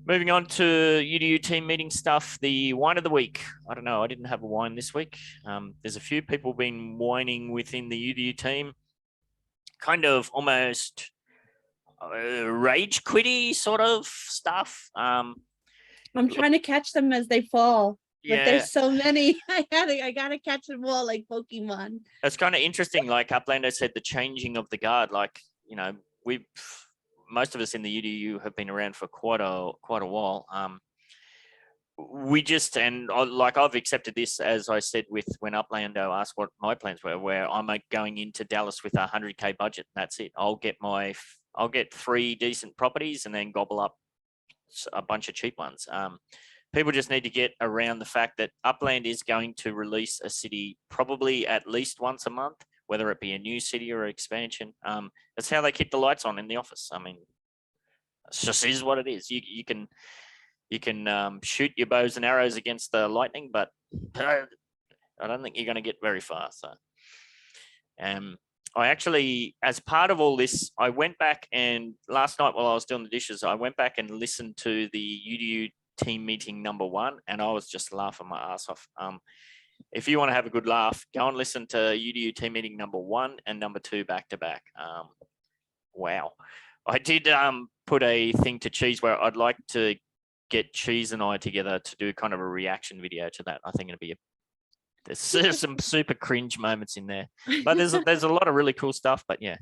Moving on to UDU team meeting stuff, the wine of the week. I don't know, I didn't have a wine this week. There's a few people been whining within the UDU team, kind of almost rage quitty sort of stuff. I'm trying to catch them as they fall. Yeah. But there's so many. I gotta catch them all like Pokemon. It's kind of interesting. Like Upland said, the changing of the guard. Like, most of us in the UDU have been around for quite a while. I've accepted this, as I said, when Uplando asked what my plans were, where I'm going into Dallas with a 100K budget. That's it. I'll get 3 decent properties and then gobble up a bunch of cheap ones. People just need to get around the fact that Upland is going to release a city probably at least once a month, whether it be a new city or expansion. That's how they keep the lights on in the office. I mean, it just is what it is. You can shoot your bows and arrows against the lightning, but I don't think you're going to get very far. So, I actually, as part of all this, I went back and last night while I was doing the dishes, I went back and listened to the UDU team meeting #1, and I was just laughing my ass off. If you want to have a good laugh, go and listen to UDU team meeting #1 and #2 back to back. Wow. I did put a thing to Cheese where I'd like to get Cheese and I together to do kind of a reaction video to that. I think it'll be there's some super cringe moments in there, but there's a lot of really cool stuff, but yeah,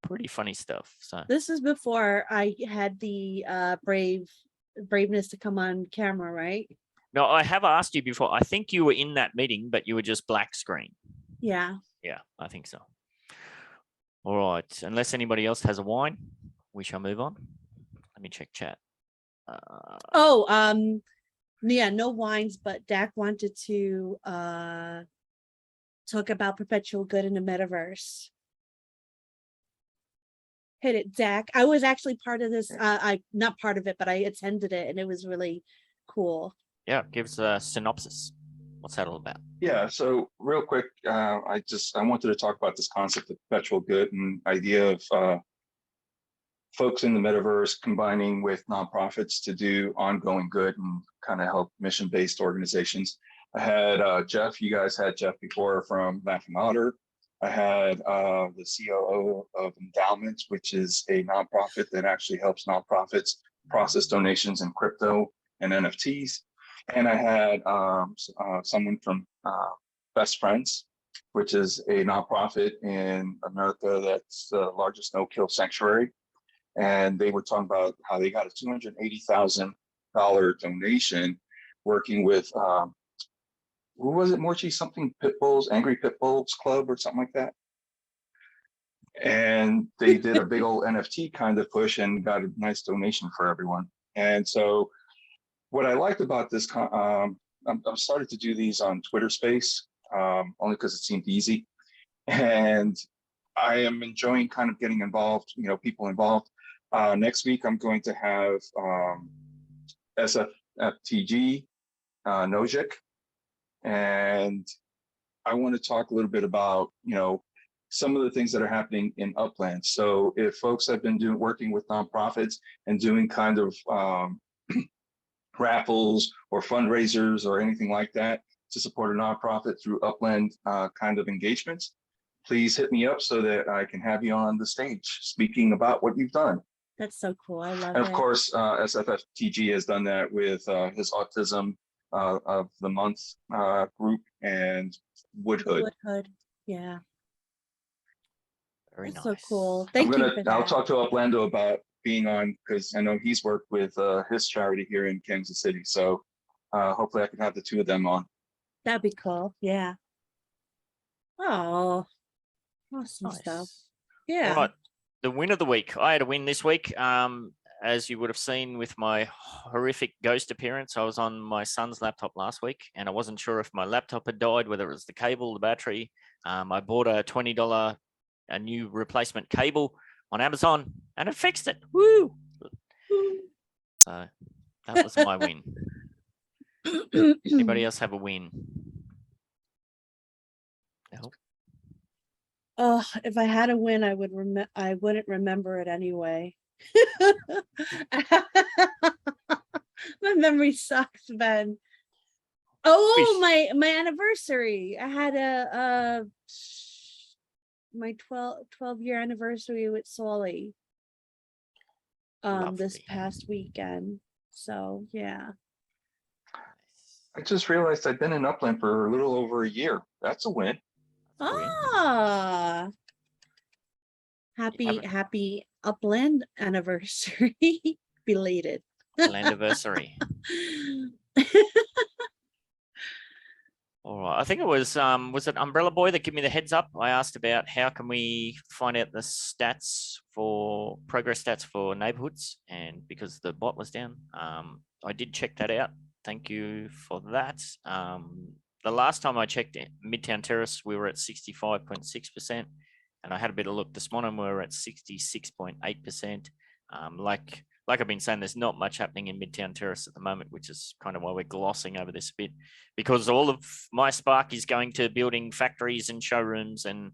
pretty funny stuff. So this is before I had the braveness to come on camera, right? No, I have asked you before. I think you were in that meeting, but you were just black screen. Yeah. Yeah, I think so. All right. Unless anybody else has a wine, we shall move on. Let me check chat. Yeah, no wines, but Dak wanted to talk about perpetual good in the metaverse. Hit it, Dak. I was actually part of this. I not part of it, but I attended it, and it was really cool. Yeah, give us a synopsis. What's that all about? Yeah, so real quick, I wanted to talk about this concept of perpetual good and idea of folks in the metaverse combining with nonprofits to do ongoing good and kind of help mission-based organizations. I had Jeff, you guys had Jeff before from Laughing Otter. I had the COO of Endowments, which is a nonprofit that actually helps nonprofits process donations in crypto and NFTs. And I had someone from Best Friends, which is a nonprofit in America that's the largest no-kill sanctuary. And they were talking about how they got a $280,000 donation working with, who was it, Morchi? Something Pit Bulls, Angry Pit Bulls Club or something like that. And they did a big old NFT kind of push and got a nice donation for everyone. And so what I liked about this, I'm started to do these on Twitter Space, only because it seemed easy. And I am enjoying kind of getting involved, people involved. Next week, I'm going to have SFFTG, Nojik, and I want to talk a little bit about, some of the things that are happening in Upland. So if folks have been working with nonprofits and doing kind of raffles or fundraisers or anything like that to support a nonprofit through Upland kind of engagements, please hit me up so that I can have you on the stage speaking about what you've done. That's so cool. I love it. And of course, SFFTG has done that with his Autism of the Month group and Woodhood. Yeah. Very That's nice. so cool. Thank you for that. I'll talk to Uplando about being on, because I know he's worked with his charity here in Kansas City. So hopefully I can have the two of them on. That'd be cool. Yeah. Oh, awesome stuff. Yeah. All right. The win of the week. I had a win this week. As you would have seen with my horrific ghost appearance, I was on my son's laptop last week and I wasn't sure if my laptop had died, whether it was the cable, the battery. I bought a $20, a new replacement cable on Amazon and it fixed it. Woo! So that was my win. Anybody else have a win? No. Oh, if I had a win, I wouldn't remember it anyway. My memory sucks, Ben. Oh, my anniversary. I had my 12-year anniversary with Solly this past weekend. So yeah. I just realized I've been in Upland for a little over a year. That's a win. Ah, happy Upland anniversary. Belated. Upland anniversary. All right. I think it was it Umbrella Boy that gave me the heads up? I asked about how can we find out the progress stats for neighborhoods, and because the bot was down, I did check that out. Thank you for that. The last time I checked Midtown Terrace, we were at 65.6%, and I had a bit of look this morning. We were at 66.8%. Like I've been saying, there's not much happening in Midtown Terrace at the moment, which is kind of why we're glossing over this a bit, because all of my spark is going to building factories and showrooms and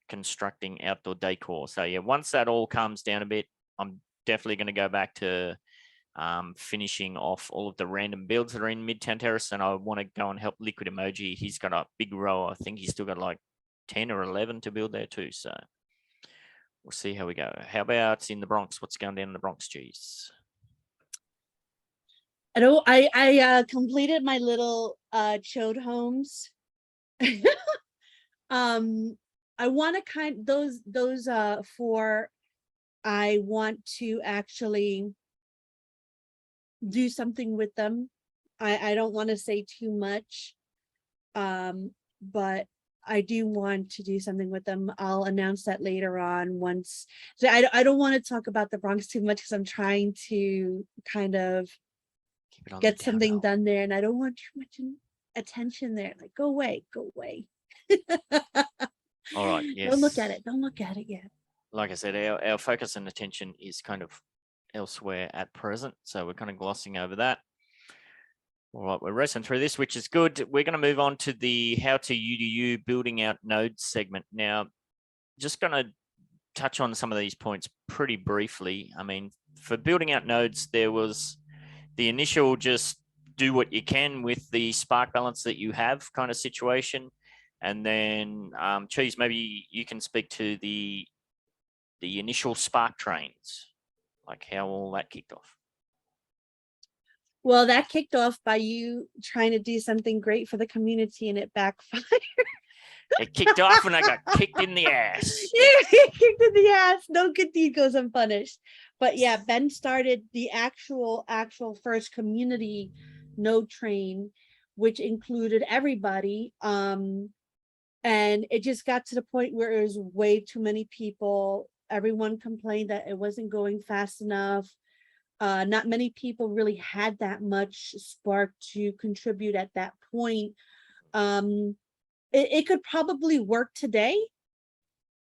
constructing outdoor decor. So yeah, once that all calms down a bit, I'm definitely going to go back to finishing off all of the random builds that are in Midtown Terrace, and I want to go and help Liquid Emoji. He's got a big row. I think he's still got like 10 or 11 to build there too. So we'll see how we go. How about in the Bronx? What's going down in the Bronx, Cheese? I completed my little chode homes. I want to those four. I want to actually do something with them. I don't want to say too much, but I do want to do something with them. I'll announce that later on once. So I don't want to talk about the Bronx too much because I'm trying to kind of get something done there, and I don't want too much attention there. Like, go away, go away. All right. Yes. Don't look at it. Don't look at it yet. Like I said, our focus and attention is kind of elsewhere at present, so we're kind of glossing over that. All right, we're racing through this, which is good. We're going to move on to the How to UDU Building Out Nodes segment. Now, just going to touch on some of these points pretty briefly. I mean, for building out nodes, there was the initial just do what you can with the spark balance that you have kind of situation. And then, Cheese, maybe you can speak to the initial spark trains, like how all that kicked off. Well, that kicked off by you trying to do something great for the community, and it backfired. It kicked off and I got kicked in the ass. Yeah, kicked in the ass. No good deed goes unpunished. But yeah, Ben started the actual first community node train, which included everybody. And it just got to the point where it was way too many people. Everyone complained that it wasn't going fast enough. Not many people really had that much spark to contribute at that point. It could probably work today,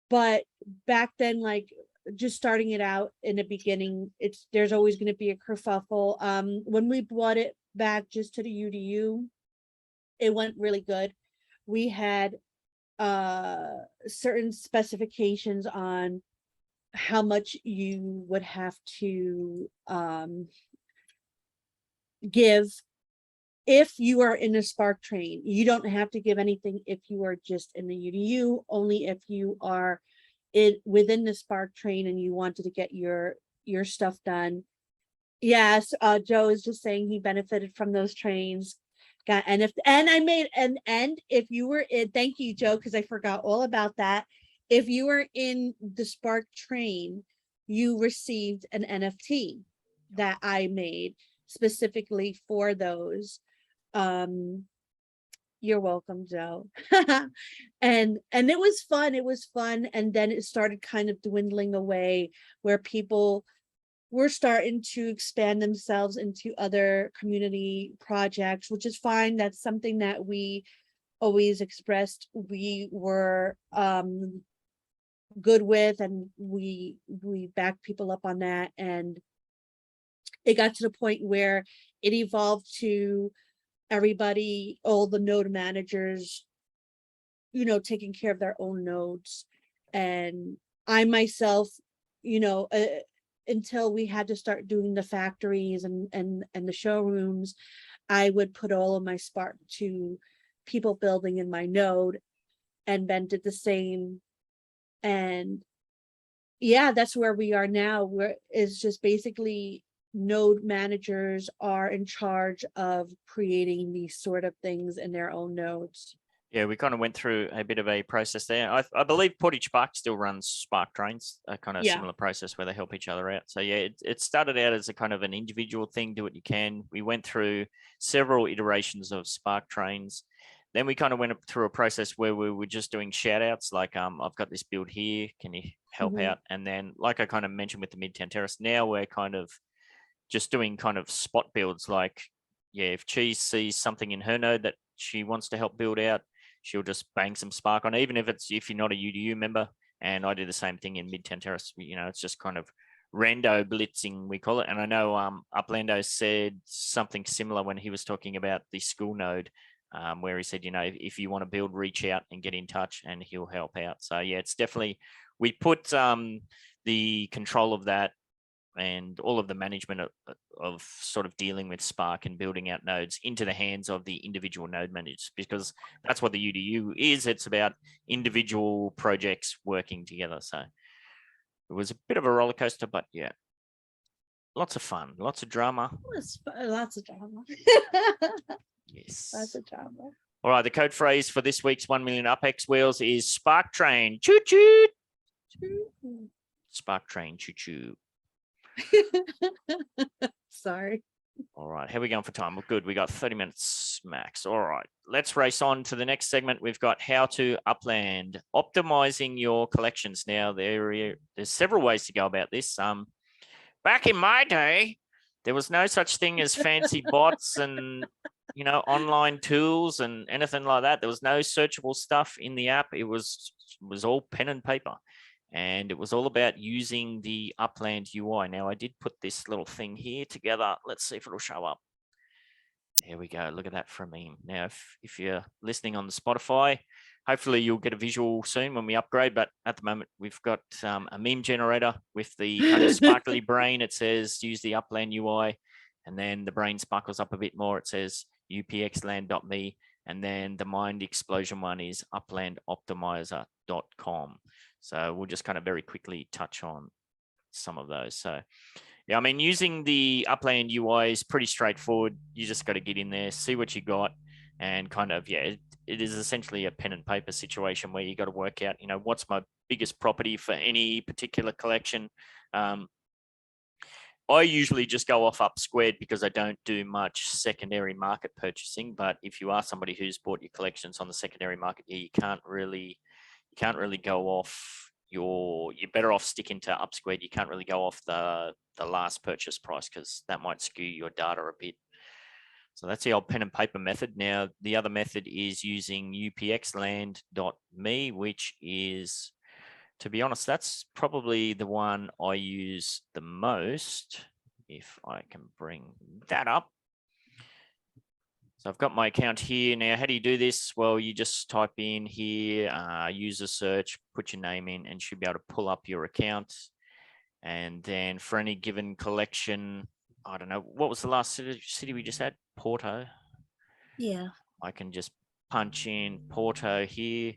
but back then, like just starting it out in the beginning, there's always going to be a kerfuffle. When we brought it back just to the UDU, it went really good. We had certain specifications on how much you would have to give if you are in a spark train. You don't have to give anything if you are just in the UDU, only if you are within the spark train and you wanted to get your stuff done. Yes, Joe is just saying he benefited from those trains. And I made an end if you were in, thank you, Joe, because I forgot all about that. If you were in the Spark train, you received an NFT that I made specifically for those. You're welcome, Joe. And it was fun. It was fun. And then it started kind of dwindling away, where people were starting to expand themselves into other community projects, which is fine. That's something that we always expressed we were good with, and we backed people up on that. And it got to the point where it evolved to everybody, all the node managers, taking care of their own nodes. And I myself, until we had to start doing the factories and the showrooms, I would put all of my spark to people building in my node, and Ben did the same. And yeah, that's where we are now, where it's just basically node managers are in charge of creating these sort of things in their own nodes. Yeah, we kind of went through a bit of a process there. I believe Portage Park still runs spark trains, a kind of similar process where they help each other out. So yeah, it started out as a kind of an individual thing, do what you can. We went through several iterations of spark trains. then we kind of went through a process where we were just doing shout outs like, I've got this build here, can you help out? And then like I kind of mentioned with the Midtown Terrace, now we're kind of just doing kind of spot builds. Like, yeah, if Cheese sees something in her node that she wants to help build out, she'll just bang some spark on, even if you're not a UDU member. And I do the same thing in Midtown Terrace. You know, it's just kind of rando blitzing, we call it. And I know Uplando said something similar when he was talking about the school node, where he said, you know, if you want to build, reach out and get in touch and he'll help out. So yeah, it's definitely, we put the control of that and all of the management of sort of dealing with Spark and building out nodes into the hands of the individual node managers, because that's what the UDU is. It's about individual projects working together. So it was a bit of a roller coaster, but yeah, lots of fun, lots of drama. Lots of drama. Yes. Lots of drama. All right, the code phrase for this week's 1 million UpX wheels is Spark Train. Choo choo. Spark Train. Choo choo. Sorry. All right, how are we going for time? Well, good. We got 30 minutes max. All right, let's race on to the next segment. We've got how to Upland, optimizing your collections. Now, there's several ways to go about this. Back in my day, there was no such thing as fancy bots and, you know, online tools and anything like that. There was no searchable stuff in the app. It was all pen and paper. And it was all about using the Upland UI. Now, I did put this little thing here together. Let's see if it'll show up. There we go. Look at that for a meme. Now, if you're listening on the Spotify, hopefully you'll get a visual soon when we upgrade. But at the moment, we've got a meme generator with the kind of sparkly brain. It says use the Upland UI. And then the brain sparkles up a bit more. It says upxland.me. And then the mind explosion one is uplandoptimizer.com. So we'll just kind of very quickly touch on some of those. So yeah, I mean, using the Upland UI is pretty straightforward. You just got to get in there, see what you got, and kind of, yeah, it is essentially a pen and paper situation where you got to work out, you know, what's my biggest property for any particular collection. I usually just go off Up Squared because I don't do much secondary market purchasing. But if you are somebody who's bought your collections on the secondary market, yeah, you can't really go off you're better off sticking to Up Squared. You can't really go off the last purchase price because that might skew your data a bit. So that's the old pen and paper method. Now, the other method is using upxland.me, which is, to be honest, that's probably the one I use the most. If I can bring that up. So I've got my account here. Now, how do you do this? Well, you just type in here, user search, put your name in, and you should be able to pull up your account. And then for any given collection, I don't know, what was the last city we just had? Porto. Yeah. I can just punch in Porto here.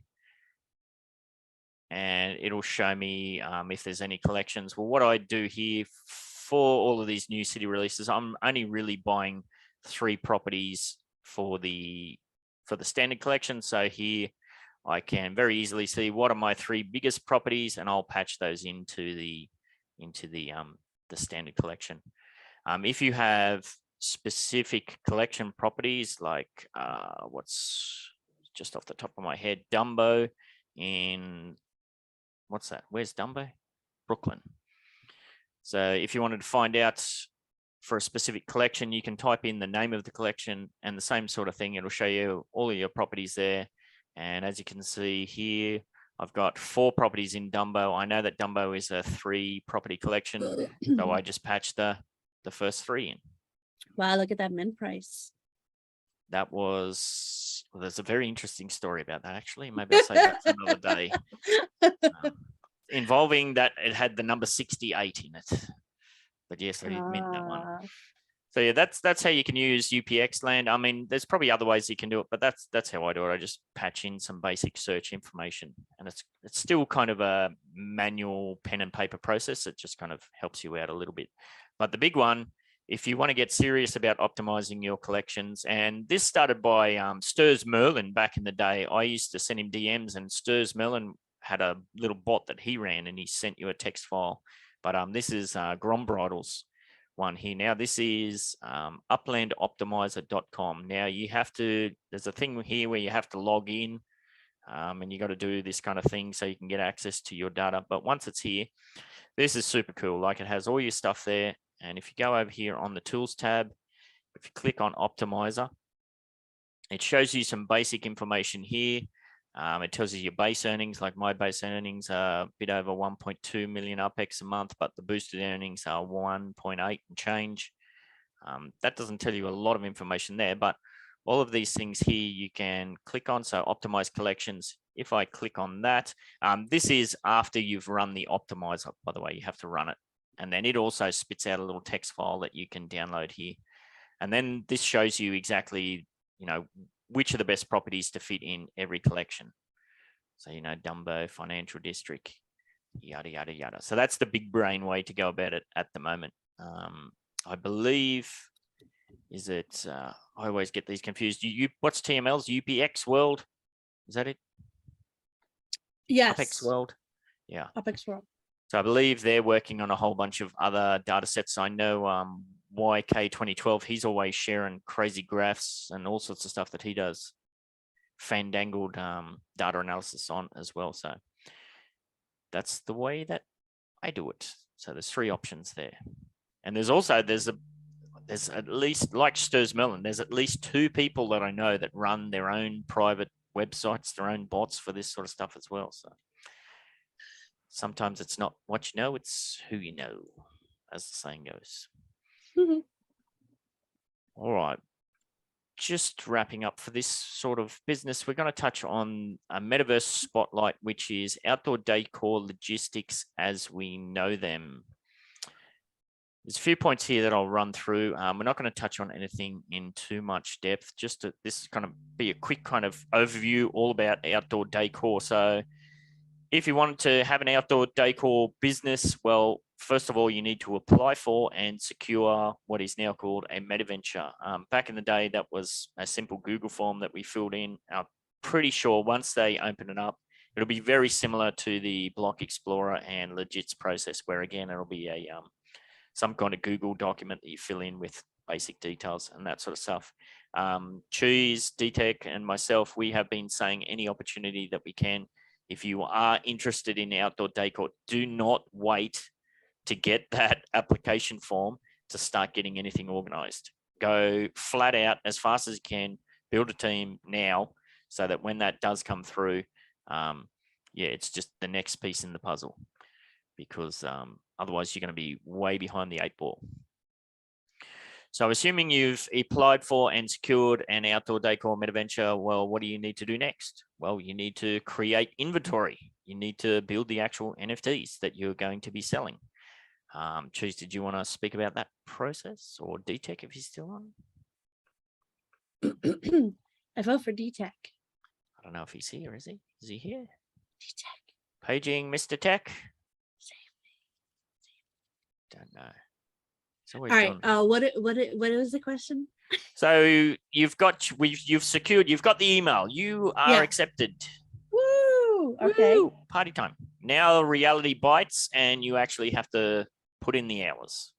And it'll show me if there's any collections. Well, what I do here for all of these new city releases, I'm only really buying 3 properties for the standard collection. So here I can very easily see what are my 3 biggest properties, and I'll patch those into the standard collection. If you have specific collection properties like what's just off the top of my head, Dumbo in what's that? Where's Dumbo? Brooklyn. So if you wanted to find out for a specific collection, you can type in the name of the collection and the same sort of thing. It'll show you all of your properties there. And as you can see here, I've got 4 properties in Dumbo. I know that Dumbo is a 3 property collection. So I just patched the first 3 in. Wow, look at that mint price. That was, well, there's a very interesting story about that, actually. Maybe I'll say that for another day. Involving that it had the number 68 in it. But yes, I did mint that one. So yeah, that's how you can use UPxland. I mean, there's probably other ways you can do it, but that's how I do it. I just patch in some basic search information, and it's still kind of a manual pen and paper process. It just kind of helps you out a little bit. But the big one, if you want to get serious about optimizing your collections, and this started by Sturs Merlin back in the day. I used to send him DMs, and Sturs Merlin had a little bot that he ran, and he sent you a text file. But this is Grom Bridals, one here. Now, this is uplandoptimizer.com. Now, you have to, there's a thing here where you have to log in and you got to do this kind of thing so you can get access to your data. But once it's here, this is super cool. Like, it has all your stuff there. And if you go over here on the tools tab, if you click on Optimizer, it shows you some basic information here. It tells you your base earnings, like my base earnings are a bit over 1.2 million UPEX a month, but the boosted earnings are 1.8 and change. That doesn't tell you a lot of information there, but all of these things here you can click on. So optimize collections. If I click on that, this is after you've run the optimizer, by the way. You have to run it. And then it also spits out a little text file that you can download here. And then this shows you exactly, you know, which are the best properties to fit in every collection. So, you know, Dumbo, Financial District, yada, yada, yada. So that's the big brain way to go about it at the moment. I believe, is it, I always get these confused. What's TML's UPX World? Is that it? Yes. UPX World. Yeah. UPX World. So I believe they're working on a whole bunch of other data sets. I know YK 2012, he's always sharing crazy graphs and all sorts of stuff that he does. Fandangled data analysis on as well. So that's the way that I do it. So there's 3 options there. And there's also, there's at least, like Stirs Melon, there's at least 2 people that I know that run their own private websites, their own bots for this sort of stuff as well. So sometimes it's not what you know, it's who you know, as the saying goes. All right. Just wrapping up for this sort of business, we're going to touch on a Metaverse Spotlight, which is outdoor decor logistics as we know them. There's a few points here that I'll run through. We're not going to touch on anything in too much depth. Just this is going to be a quick kind of overview all about outdoor decor. So if you wanted to have an outdoor decor business, well, first of all, you need to apply for and secure what is now called a MetaVenture. Back in the day, that was a simple Google form that we filled in. I'm pretty sure once they open it up, it'll be very similar to the Block Explorer and Legits process, where again, it'll be a some kind of Google document that you fill in with basic details and that sort of stuff. Cheese, DTech, and myself, we have been saying any opportunity that we can. If you are interested in outdoor decor, do not wait to get that application form to start getting anything organized. Go flat out as fast as you can, build a team now so that when that does come through, yeah, it's just the next piece in the puzzle, because otherwise you're going to be way behind the 8 ball. So assuming you've applied for and secured an outdoor decor MetaVenture, well, what do you need to do next? Well, you need to create inventory. You need to build the actual NFTs that you're going to be selling. Cheese, did you want to speak about that process, or DTech if he's still on? I vote for DTech. I don't know if he's here, is he? Is he here? DTech. Paging Mr. Tech? Save me. Don't know. All right. What is the question? So you've got you've got the email. You are accepted. Woo! Okay. Woo! Party time. Now reality bites, and you actually have to put in the hours.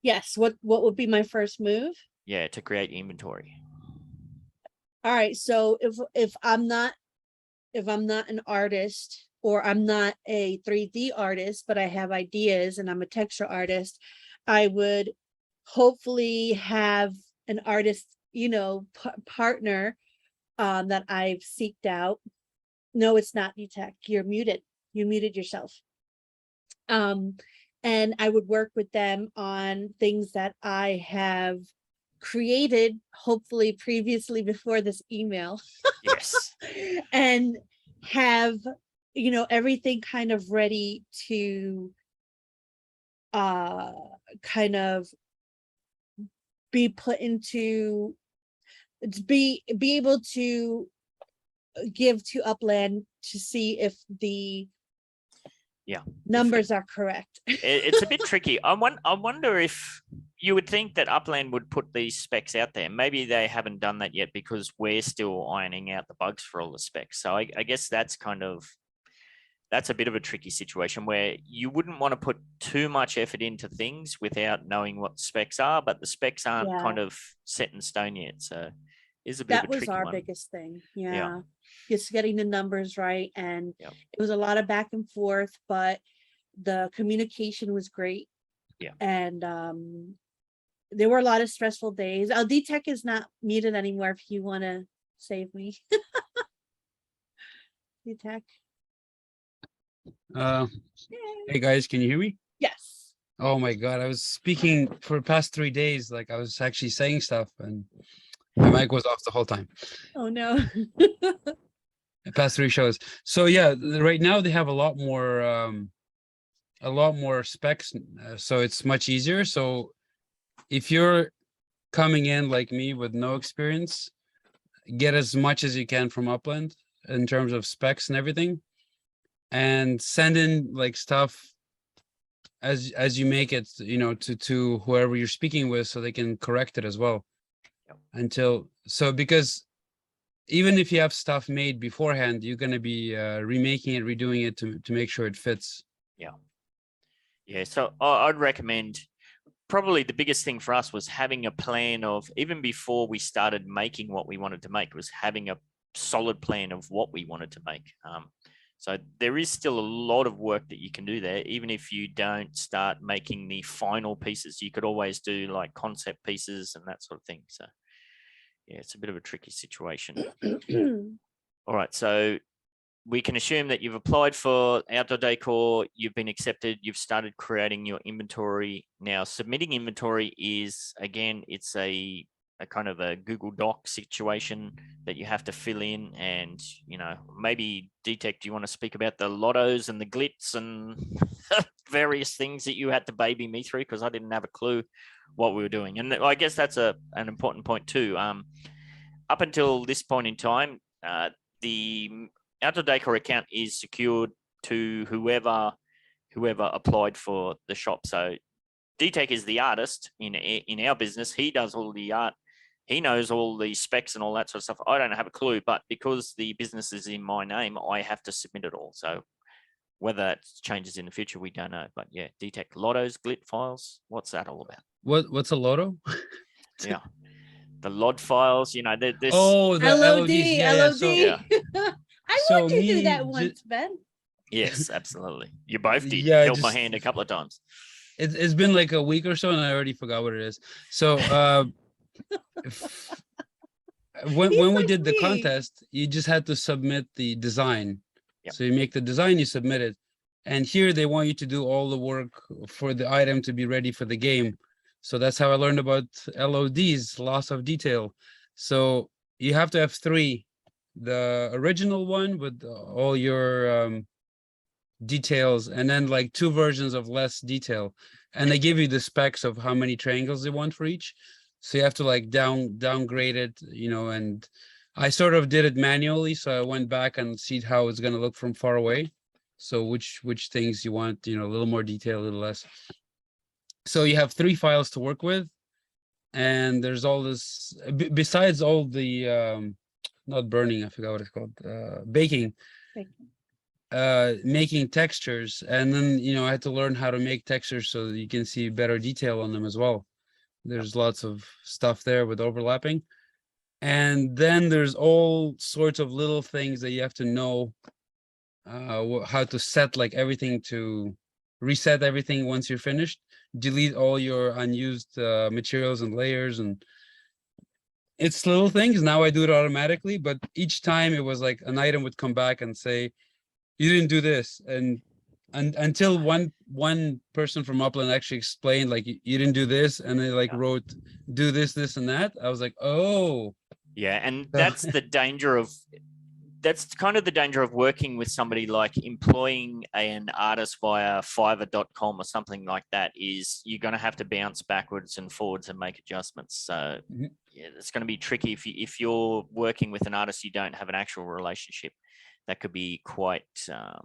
Yes. What would be my first move? Yeah, to create inventory. All right. So if I'm not an artist, or I'm not a 3D artist, but I have ideas and I'm a texture artist, I would hopefully have an artist, partner that I've seeked out. No, it's not DTech. You're muted. You muted yourself. And I would work with them on things that I have created, hopefully previously before this email. Yes. And have, everything kind of ready to kind of be put into, be able to give to Upland to see if the numbers are correct. It's a bit tricky. I wonder if you would think that Upland would put these specs out there. Maybe they haven't done that yet because we're still ironing out the bugs for all the specs. So I guess that's kind of that's a bit of a tricky situation where you wouldn't want to put too much effort into things without knowing what specs are, but the specs aren't kind of set in stone yet. So it's a bit of a tricky one. That was our biggest thing. Yeah. Just getting the numbers right. And it was a lot of back and forth, but the communication was great. Yeah. And there were a lot of stressful days. DTech is not muted anymore if you want to save me. DTech. Hey guys, can you hear me? Yes. Oh my God, I was speaking for the past 3 days. Like I was actually saying stuff and my mic was off the whole time. Oh no. The past 3 shows. So yeah, right now they have a lot more specs. So it's much easier. So if you're coming in like me with no experience, get as much as you can from Upland in terms of specs and everything, and send in like stuff as you make it, you know, to whoever you're speaking with, so they can correct it as well. Because even if you have stuff made beforehand, you're going to be remaking it, redoing it to make sure it fits. Yeah. So I'd recommend, probably the biggest thing for us was having a plan of, even before we started making what we wanted to make, was having a solid plan of what we wanted to make. So there is still a lot of work that you can do there. Even if you don't start making the final pieces, you could always do like concept pieces and that sort of thing. So yeah, it's a bit of a tricky situation. All right. So we can assume that you've applied for outdoor decor, you've been accepted, you've started creating your inventory. Now, submitting inventory is, again, it's a kind of a Google Doc situation that you have to fill in. And, you know, maybe DTech, do you want to speak about the lottos and the glitz and various things that you had to baby me through? Because I didn't have a clue what we were doing. And I guess that's an important point too. Up until this point in time, the outdoor decor account is secured to whoever applied for the shop. So DTech is the artist in our business. He does all the art. He knows all the specs and all that sort of stuff. I don't have a clue, but because the business is in my name, I have to submit it all. So whether that changes in the future, we don't know. But yeah, DTech lottos, glit files. What's that all about? What's a lotto? Yeah, the LOD files. You know, there's the LOD. LODs. Yeah. I want to do that once, Ben. Yes, absolutely. You both did. Held my hand a couple of times. It's been like a week or so, and I already forgot what it is. So when we did the contest, you just had to submit the design. Yep. So you make the design, you submit it, and here they want you to do all the work for the item to be ready for the game. So that's how I learned about LODs, loss of detail. So you have to have 3. The original one with all your details, and then like 2 versions of less detail, and they give you the specs of how many triangles they want for each. So you have to like downgrade it, you know. And I sort of did it manually, so I went back and see how it's going to look from far away. So which things you want, you know, a little more detail, a little less. So you have 3 files to work with, and there's all this besides all the not burning, I forgot what it's called, baking. Making textures, and then, you know, I had to learn how to make textures so that you can see better detail on them as well. There's lots of stuff there with overlapping, and then there's all sorts of little things that you have to know how to set, like everything, to reset everything once you're finished, delete all your unused materials and layers, and it's little things. Now I do it automatically, but each time it was like an item would come back and say, you didn't do this. And until one person from Upland actually explained, like, you didn't do this, and they like wrote, do this, this, and that. I was like, oh. Yeah, and that's the danger of, that's kind of the danger of working with somebody, like employing an artist via Fiverr.com or something like that, is you're going to have to bounce backwards and forwards and make adjustments. So yeah, it's going to be tricky if you're working with an artist you don't have an actual relationship. That could be quite, I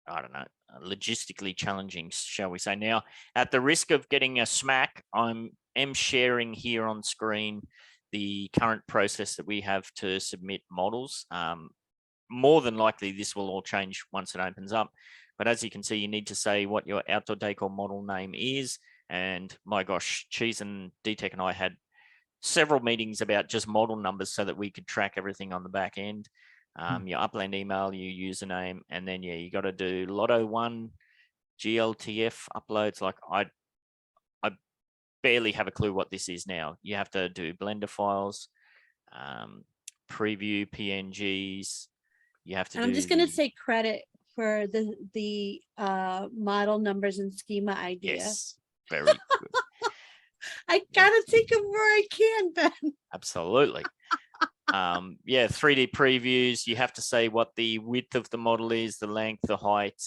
don't know, logistically challenging, shall we say. Now, at the risk of getting a smack, I am sharing here on screen the current process that we have to submit models. more than likely this will all change once it opens up. But as you can see, you need to say what your outdoor decor model name is. And my gosh, Cheese and DTech and I had several meetings about just model numbers so that we could track everything on the back end. Your Upland email, your username, and then you got to do Lotto1 GLTF uploads. Like I barely have a clue what this is now. You have to do Blender files, preview PNGs. You have to. I'm just gonna say credit for the model numbers and schema idea. Yes, very good. I gotta take them where I can, Ben. Absolutely. 3D previews. You have to say what the width of the model is, the length, the height,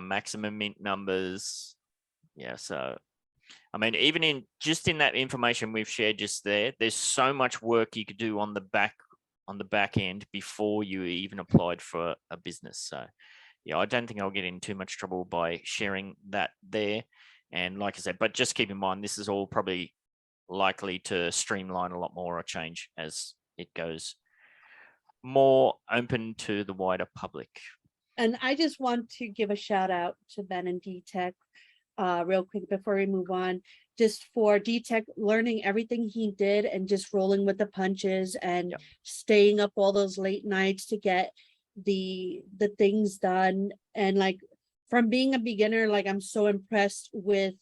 maximum mint numbers. Yeah, so I mean, even in that information we've shared just there, there's so much work you could do on the back end before you even applied for a business. So yeah, I don't think I'll get in too much trouble by sharing that there. And like I said, but just keep in mind, this is all probably likely to streamline a lot more or change as it goes more open to the wider public. And I just want to give a shout out to Ben and DTech real quick before we move on, just for DTech learning everything he did and just rolling with the punches and staying up all those late nights to get the things done. And like, from being a beginner, like I'm so impressed with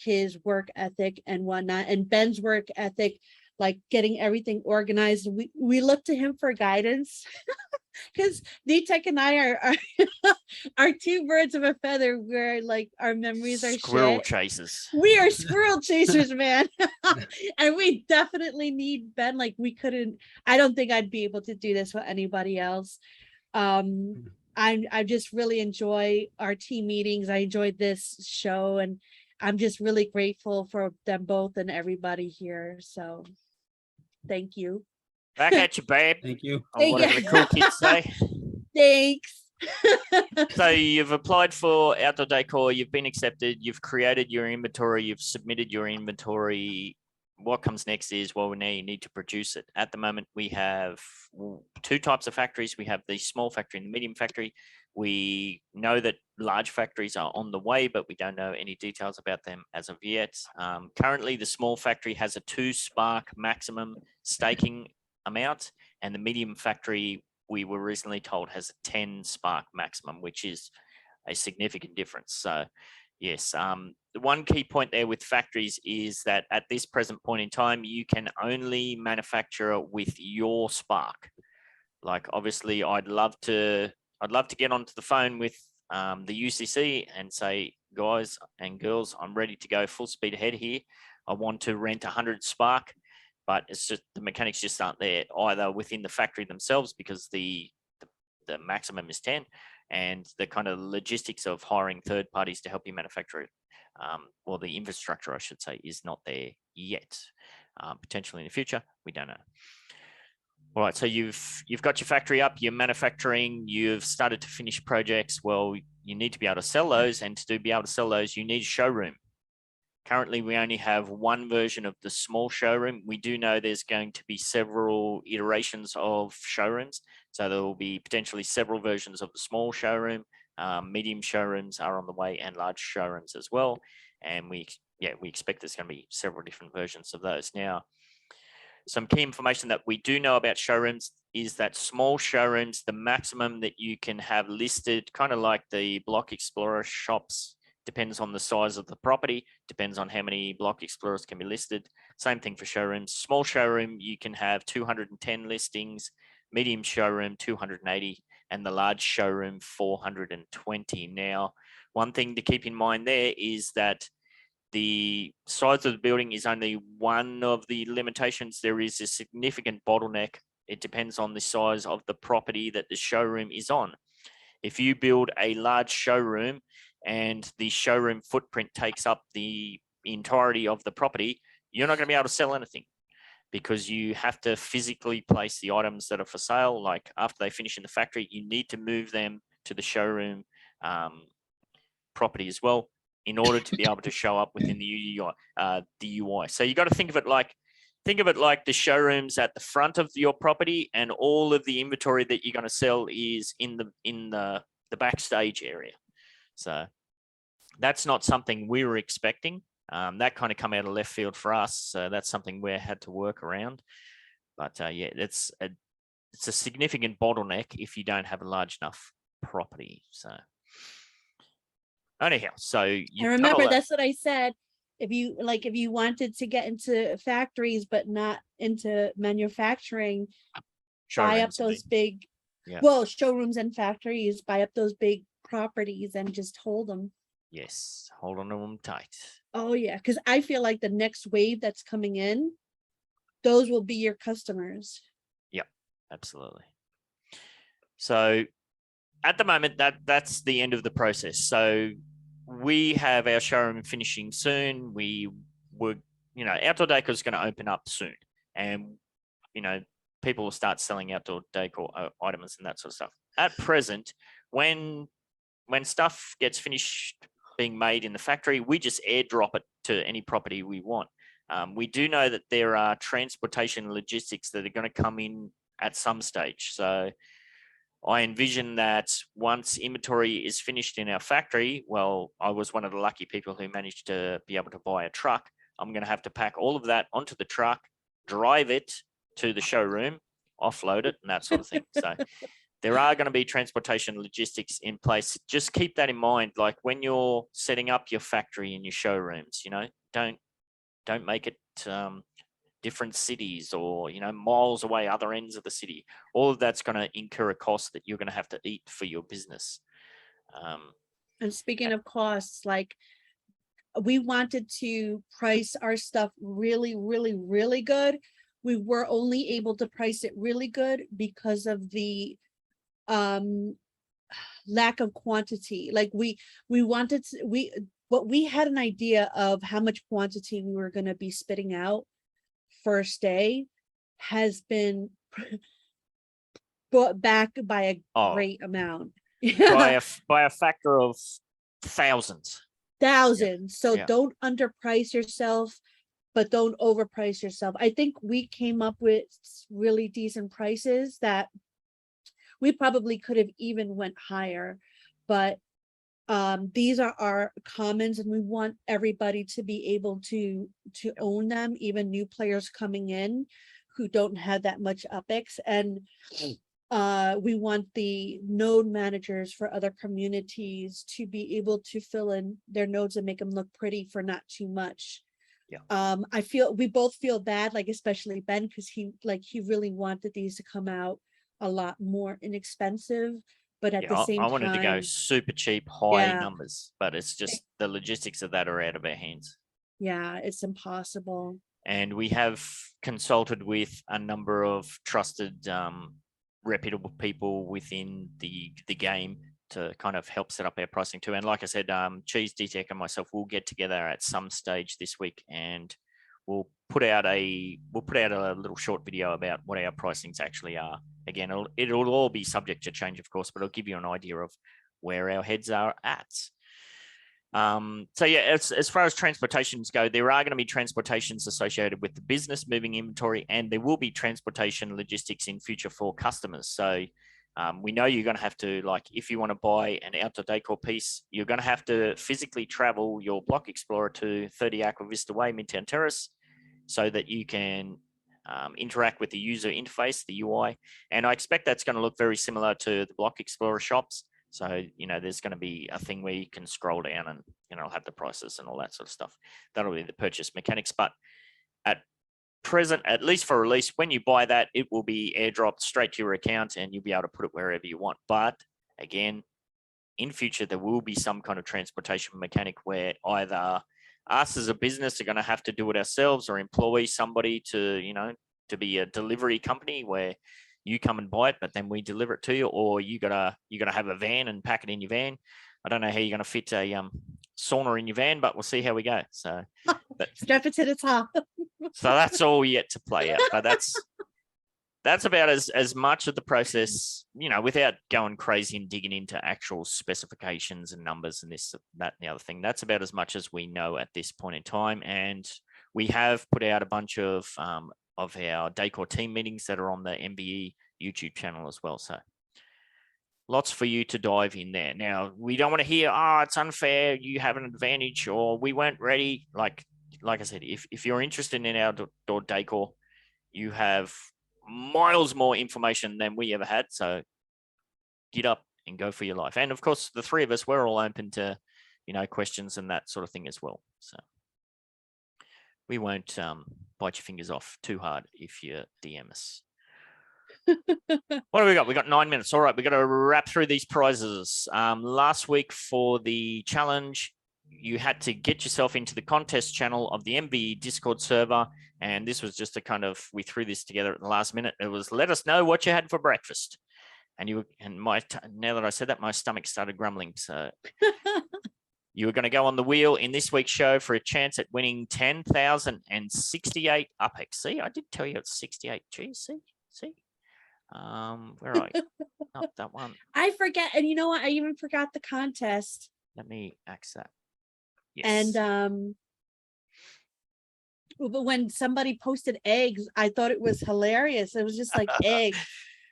his work ethic and whatnot, and Ben's work ethic, like getting everything organized. We look to him for guidance because DTech and I are two birds of a feather, where like our memories are squirrel shit. chasers. We are squirrel chasers, man. And we definitely need Ben. Like I don't think I'd be able to do this with anybody else. I just really enjoy our team meetings. I enjoyed this show, and I'm just really grateful for them both and everybody here. So thank you. Back at you, babe. Thank you. Or whatever the cool kids say. Thanks. So you've applied for outdoor decor, you've been accepted, you've created your inventory, you've submitted your inventory. What comes next is, well, now you need to produce it. At the moment, we have two types of factories. We have the small factory and the medium factory. We know that large factories are on the way, but we don't know any details about them as of yet. Currently, the small factory has a 2 spark maximum staking amount, and the medium factory, we were recently told, has a 10 spark maximum, which is a significant difference. So yes, the one key point there with factories is that at this present point in time, you can only manufacture with your spark. Like, obviously, I'd love to get onto the phone with the UCC and say, guys and girls, I'm ready to go full speed ahead here. I want to rent 100 spark, but it's just the mechanics just aren't there either within the factory themselves, because the maximum is 10, and the kind of logistics of hiring third parties to help you manufacture it, or the infrastructure, I should say, is not there yet. Potentially in the future, we don't know. All right, so you've got your factory up, you're manufacturing, you've started to finish projects. Well, you need to be able to sell those, and to be able to sell those, you need a showroom. Currently, we only have one version of the small showroom. We do know there's going to be several iterations of showrooms. So there will be potentially several versions of the small showroom. Medium showrooms are on the way, and large showrooms as well. And we expect there's going to be several different versions of those. Now, some key information that we do know about showrooms is that small showrooms, the maximum that you can have listed, kind of like the Block Explorer shops, depends on the size of the property, depends on how many Block Explorers can be listed. Same thing for showrooms. Small showroom, you can have 210 listings, medium showroom, 280, and the large showroom, 420. Now, one thing to keep in mind there is that the size of the building is only one of the limitations. There is a significant bottleneck. It depends on the size of the property that the showroom is on. If you build a large showroom and the showroom footprint takes up the entirety of the property, you're not going to be able to sell anything, because you have to physically place the items that are for sale. Like, after they finish in the factory, you need to move them to the showroom property as well, in order to be able to show up within the UI. So you got to think of it like think of it like the showrooms at the front of your property, and all of the inventory that you're going to sell is in the backstage area. So that's not something we were expecting. That kind of come out of left field for us. So that's something we had to work around. But yeah, it's a significant bottleneck if you don't have a large enough property. So anyhow, so you remember that's what I said. If you wanted to get into factories but not into manufacturing, buy up those big, showrooms and factories, buy up those big properties and just hold them. Yes, hold on to them tight. Oh yeah, because I feel like the next wave that's coming in, those will be your customers. Yep, absolutely. So at the moment, that's the end of the process. So we have our showroom finishing soon. We were, outdoor decor is going to open up soon, and people will start selling outdoor decor items and that sort of stuff. At present, when stuff gets finished being made in the factory, we just airdrop it to any property we want. We do know that there are transportation logistics that are going to come in at some stage. So I envision that once inventory is finished in our factory, well, I was one of the lucky people who managed to be able to buy a truck. I'm going to have to pack all of that onto the truck, drive it to the showroom, offload it, and that sort of thing. So there are going to be transportation logistics in place. Just keep that in mind. Like when you're setting up your factory and your showrooms, don't make it different cities or, miles away, other ends of the city. All of that's going to incur a cost that you're going to have to eat for your business. And speaking of costs, like we wanted to price our stuff really, really, really good. We were only able to price it really good because of the lack of quantity. Like we had an idea of how much quantity we were going to be spitting out first day has been brought back by a great amount. by a factor of thousands. So don't underprice yourself, but don't overprice yourself. I think we came up with really decent prices that we probably could have even went higher, but these are our commons, and we want everybody to be able to own them, even new players coming in who don't have that much UPEX. And we want the node managers for other communities to be able to fill in their nodes and make them look pretty for not too much. I feel we both feel bad, like especially Ben, because he really wanted these to come out a lot more inexpensive. But at the same time, I wanted to go super cheap, high numbers, but it's just the logistics of that are out of our hands. Yeah, it's impossible. And we have consulted with a number of trusted, reputable people within the game to kind of help set up our pricing too. And like I said, Cheese, DTech, and myself will get together at some stage this week, and we'll put out a little short video about what our pricings actually are. Again, it'll all be subject to change, of course, but it'll give you an idea of where our heads are at. So yeah, as far as transportations go, there are going to be transportations associated with the business moving inventory, and there will be transportation logistics in future for customers. So we know you're going to have to, like, if you want to buy an outdoor decor piece, you're going to have to physically travel your Block Explorer to 30 Aqua Vista Way, Midtown Terrace, so that you can interact with the user interface, the UI. And I expect that's going to look very similar to the Block Explorer shops. So, there's going to be a thing where you can scroll down and, it'll have the prices and all that sort of stuff. That'll be the purchase mechanics. But at present, at least for release, when you buy that, it will be airdropped straight to your account and you'll be able to put it wherever you want. But again, in future, there will be some kind of transportation mechanic where either us as a business are going to have to do it ourselves or employ somebody to, to be a delivery company where you come and buy it, but then we deliver it to you, or you're gonna have a van and pack it in your van. I don't know how you're gonna fit a sauna in your van, but we'll see how we go. So strap it to the top. So that's all yet to play out. But that's about as much of the process, without going crazy and digging into actual specifications and numbers and this, that, and the other thing. That's about as much as we know at this point in time. And we have put out a bunch of our decor team meetings that are on the MBE YouTube channel as well. So lots for you to dive in there. Now, we don't want to hear, it's unfair, you have an advantage, or we weren't ready. Like I said, if you're interested in outdoor decor, you have miles more information than we ever had. So get up and go for your life. And of course, the three of us, we're all open to, questions and that sort of thing as well. So we won't bite your fingers off too hard if you DM us. What do we got? We got 9 minutes. All right, we got to wrap through these prizes. Last week for the challenge, you had to get yourself into the contest channel of the MBE Discord server. And this was just we threw this together at the last minute. It was, let us know what you had for breakfast. And now that I said that, my stomach started grumbling. So you were going to go on the wheel in this week's show for a chance at winning 10,068 UPEX. See, I did tell you it's 68. Geez, see. Where are you? Not that one. I forget. And you know what? I even forgot the contest. Let me axe that. Yes. And but when somebody posted eggs, I thought it was hilarious. It was just like eggs.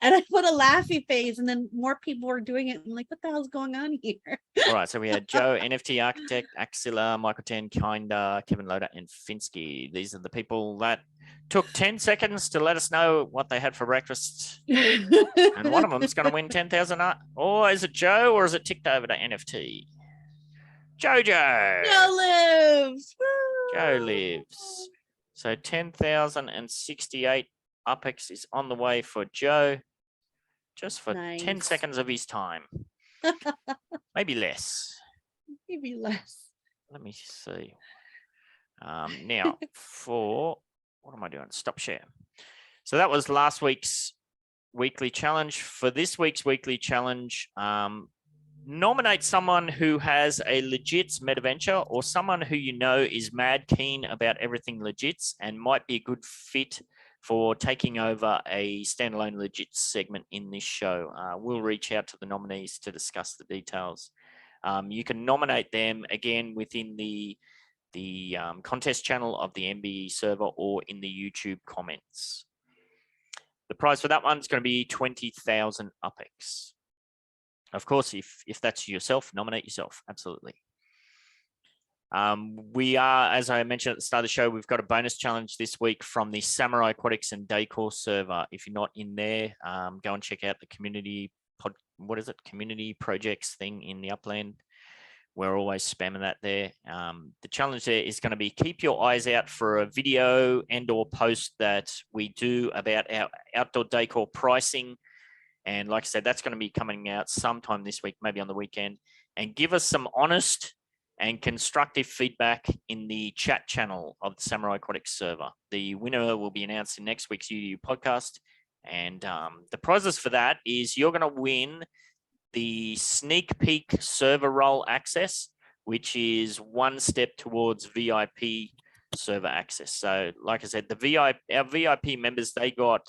And I put a laughy face, and then more people were doing it. I'm like, what the hell's going on here? All right. So we had Joe, NFT Architect, Axilla, Michael 10, Kinda, Kevin Loader, and Finsky. These are the people that took 10 seconds to let us know what they had for breakfast. And one of them is going to win 10,000. Or is it Joe, or is it ticked over to NFT? Jojo. Joe lives. Joe lives. So 10,068 UPEX is on the way for Joe. Just for 10 seconds of his time. Maybe less. Maybe less. Let me see. Now, for what am I doing? Stop share. So that was last week's weekly challenge. For this week's weekly challenge, nominate someone who has a legit metaventure, or someone who is mad keen about everything legits and might be a good fit for taking over a standalone legit segment in this show. We'll reach out to the nominees to discuss the details. You can nominate them again within the contest channel of the MBE server or in the YouTube comments. The prize for that one is going to be 20,000 UPEX. Of course, if that's yourself, nominate yourself. Absolutely. We are, as I mentioned at the start of the show, we've got a bonus challenge this week from the Samurai Aquatics and Decor server. If you're not in there, go and check out the community projects thing in the Upland. We're always spamming that there. The challenge there is going to be keep your eyes out for a video and or post that we do about our outdoor decor pricing. And like I said, that's going to be coming out sometime this week, maybe on the weekend. And give us some honest and constructive feedback in the chat channel of the Samurai Aquatics server. The winner will be announced in next week's UDU podcast. And the prizes for that is you're going to win the sneak peek server role access, which is one step towards VIP server access. So like I said, our VIP members, they got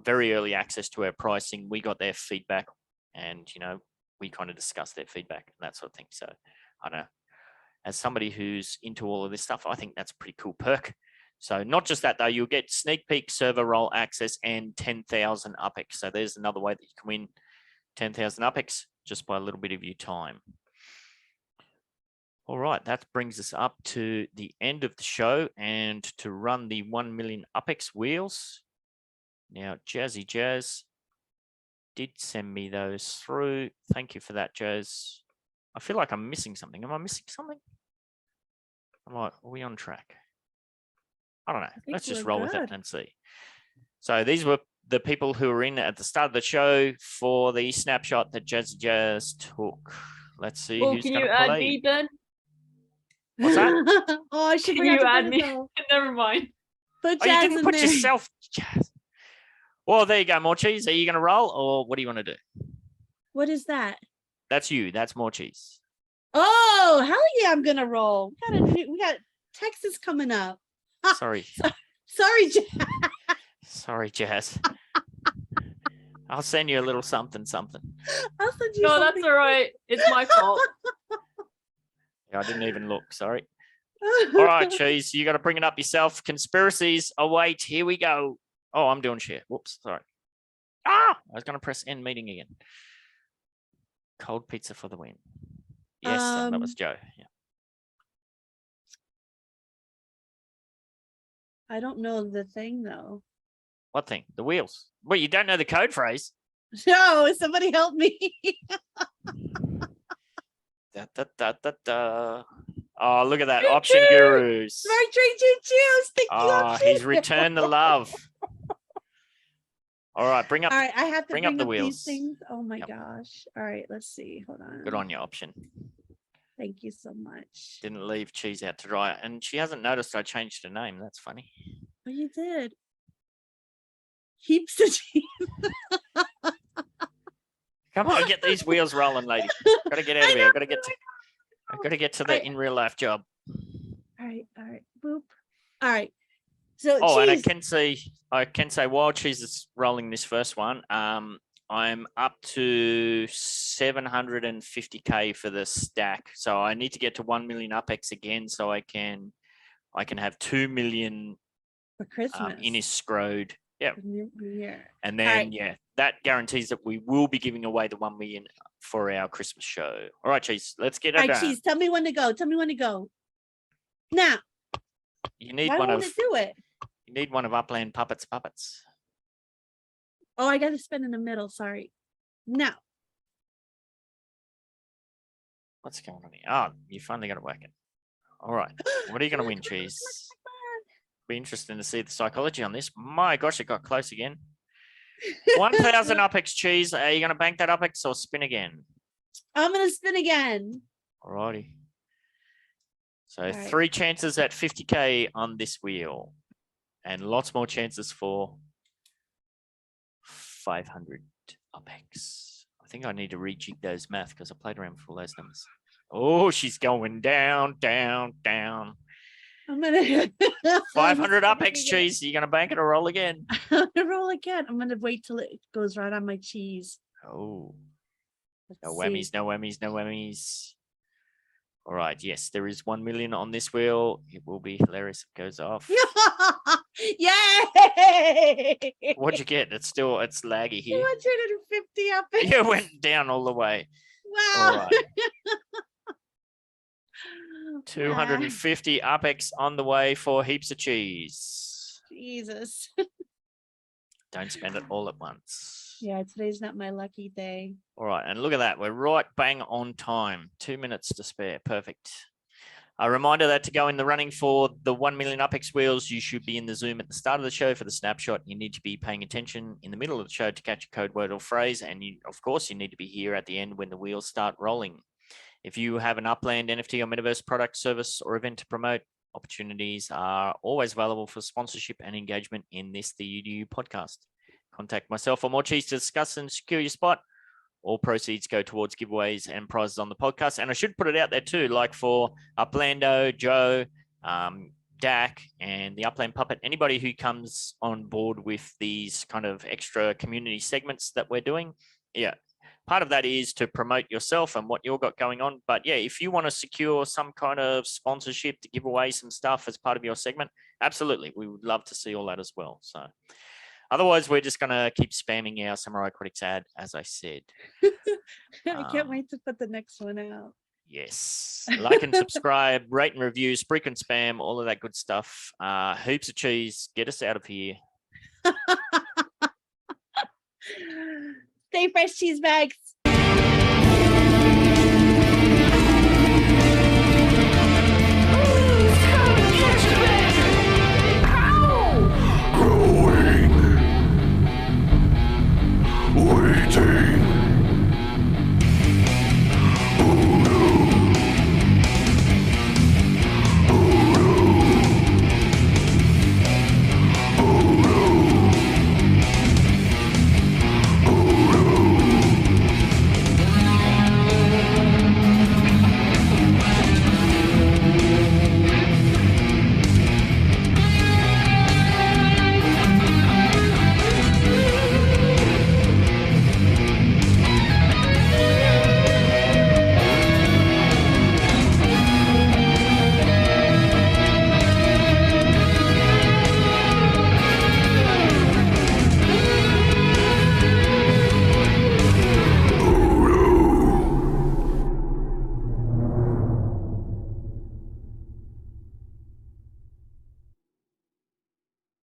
very early access to our pricing. We got their feedback, and we kind of discussed their feedback and that sort of thing. So I don't know, as somebody who's into all of this stuff, I think that's a pretty cool perk. So not just that though, you'll get sneak peek server role access and 10,000 UPEX. So there's another way that you can win 10,000 UPEX just by a little bit of your time. All right, that brings us up to the end of the show, and to run the 1 million UPEX wheels. Now, Jazzy Jazz did send me those through. Thank you for that, Jazz. I feel like I'm missing something. Am I missing something? Are we on track? I don't know. Let's just roll with it and see. So these were the people who were in at the start of the show for the snapshot that Jazzy Jazz took. Let's see who's going to play. Can you add me, Ben? What's that? Oh, I should Can you add me? Never mind. Put you didn't put yourself, Jazz. Well, there you go, More Cheese. Are you going to roll, or what do you want to do? What is that? That's you. That's More Cheese. Oh, hell yeah, I'm going to roll. We got Texas coming up. Sorry. Sorry, Jazz. Sorry, Jazz. I'll send you a little something. I'll send you No, something. that's all right. It's my fault. Yeah, I didn't even look. Sorry. All right, Cheese, you got to bring it up yourself. Conspiracies await. Here we go. Oh, I'm doing share. Whoops, sorry. I was going to press end meeting again. Cold pizza for the win. Yes, and that was Joe. Yeah. I don't know the thing though. What thing? The wheels. Well, you don't know the code phrase. No, somebody help me. Da, da, da, da, da. Oh, look at that. Option gurus. Smart trade choose. Thank you. Option. He's returned the love. All right, bring up. All right, I have to bring up the these wheels. things. Oh my gosh. All right, let's see. Hold on. Good on you, Option. Thank you so much. Didn't leave Cheese out to dry. And she hasn't noticed I changed her name. That's funny. Oh, you did. Heaps of cheese. Come on, get these wheels rolling, lady. Gotta get out of here. I've got to get to the in real life job. All right. Boop. All right. So and I can say while Cheese is rolling this first one, I'm up to 750K for the stack. So I need to get to 1 million UpX again so I can have 2 million for Christmas in escrowed. Yeah. Yeah. And then that guarees that we will be giving away the 1 million for our Christmas show. All right, Cheese, let's get it done. All right, Cheese, tell me when to go. Now. You need Why one won't of it do it? You need one of Upland puppets. Oh, I got to spin in the middle. Sorry. Now. What's going on here? Oh, you finally got it working. All right. What are you going to win, Cheese? Be interesting to see the psychology on this. My gosh, it got close again. 1,000 UpX, Cheese. Are you going to bank that UpX or spin again? I'm going to spin again. All righty. So 3 chances at 50K on this wheel. And lots more chances for 500 UpX. I think I need to rejig those math because I played around with all those numbers. Oh, she's going down, down, down. I'm gonna 500 UpX, Cheese. Are you gonna bank it or roll again? I'm gonna roll again. I'm gonna wait till it goes right on my cheese. Oh, no whammies, no whammies, no whammies. All right, yes, there is 1 million on this wheel. It will be hilarious if it goes off. Yay! What'd you get? It's laggy here. 250 UpX. You went down all the way. Wow. All right. 250 UpX on the way for heaps of cheese. Jesus. Don't spend it all at once. Yeah, today's not my lucky day. All right, and look at that. We're right bang on time. 2 minutes to spare. Perfect. A reminder that to go in the running for the 1 million UpX wheels, you should be in the Zoom at the start of the show for the snapshot. You need to be paying attention in the middle of the show to catch a code word or phrase. And of course, you need to be here at the end when the wheels start rolling. If you have an Upland NFT or Metaverse product, service, or event to promote, opportunities are always available for sponsorship and engagement in the UDU podcast. Contact myself or more cheese to discuss and secure your spot. All proceeds go towards giveaways and prizes on the podcast. And I should put it out there too, like for Uplando, Joe, Dak, and the Upland Puppet, anybody who comes on board with these kind of extra community segments that we're doing. Yeah. Part of that is to promote yourself and what you've got going on. But yeah, if you want to secure some kind of sponsorship to give away some stuff as part of your segment, absolutely. We would love to see all that as well. So otherwise, we're just going to keep spamming our Samurai Aquatics ad, as I said. I can't wait to put the next one out. Yes. Like and subscribe, rate and review, frequent spam, all of that good stuff. Heaps of cheese. Get us out of here. Stay fresh, cheese bags.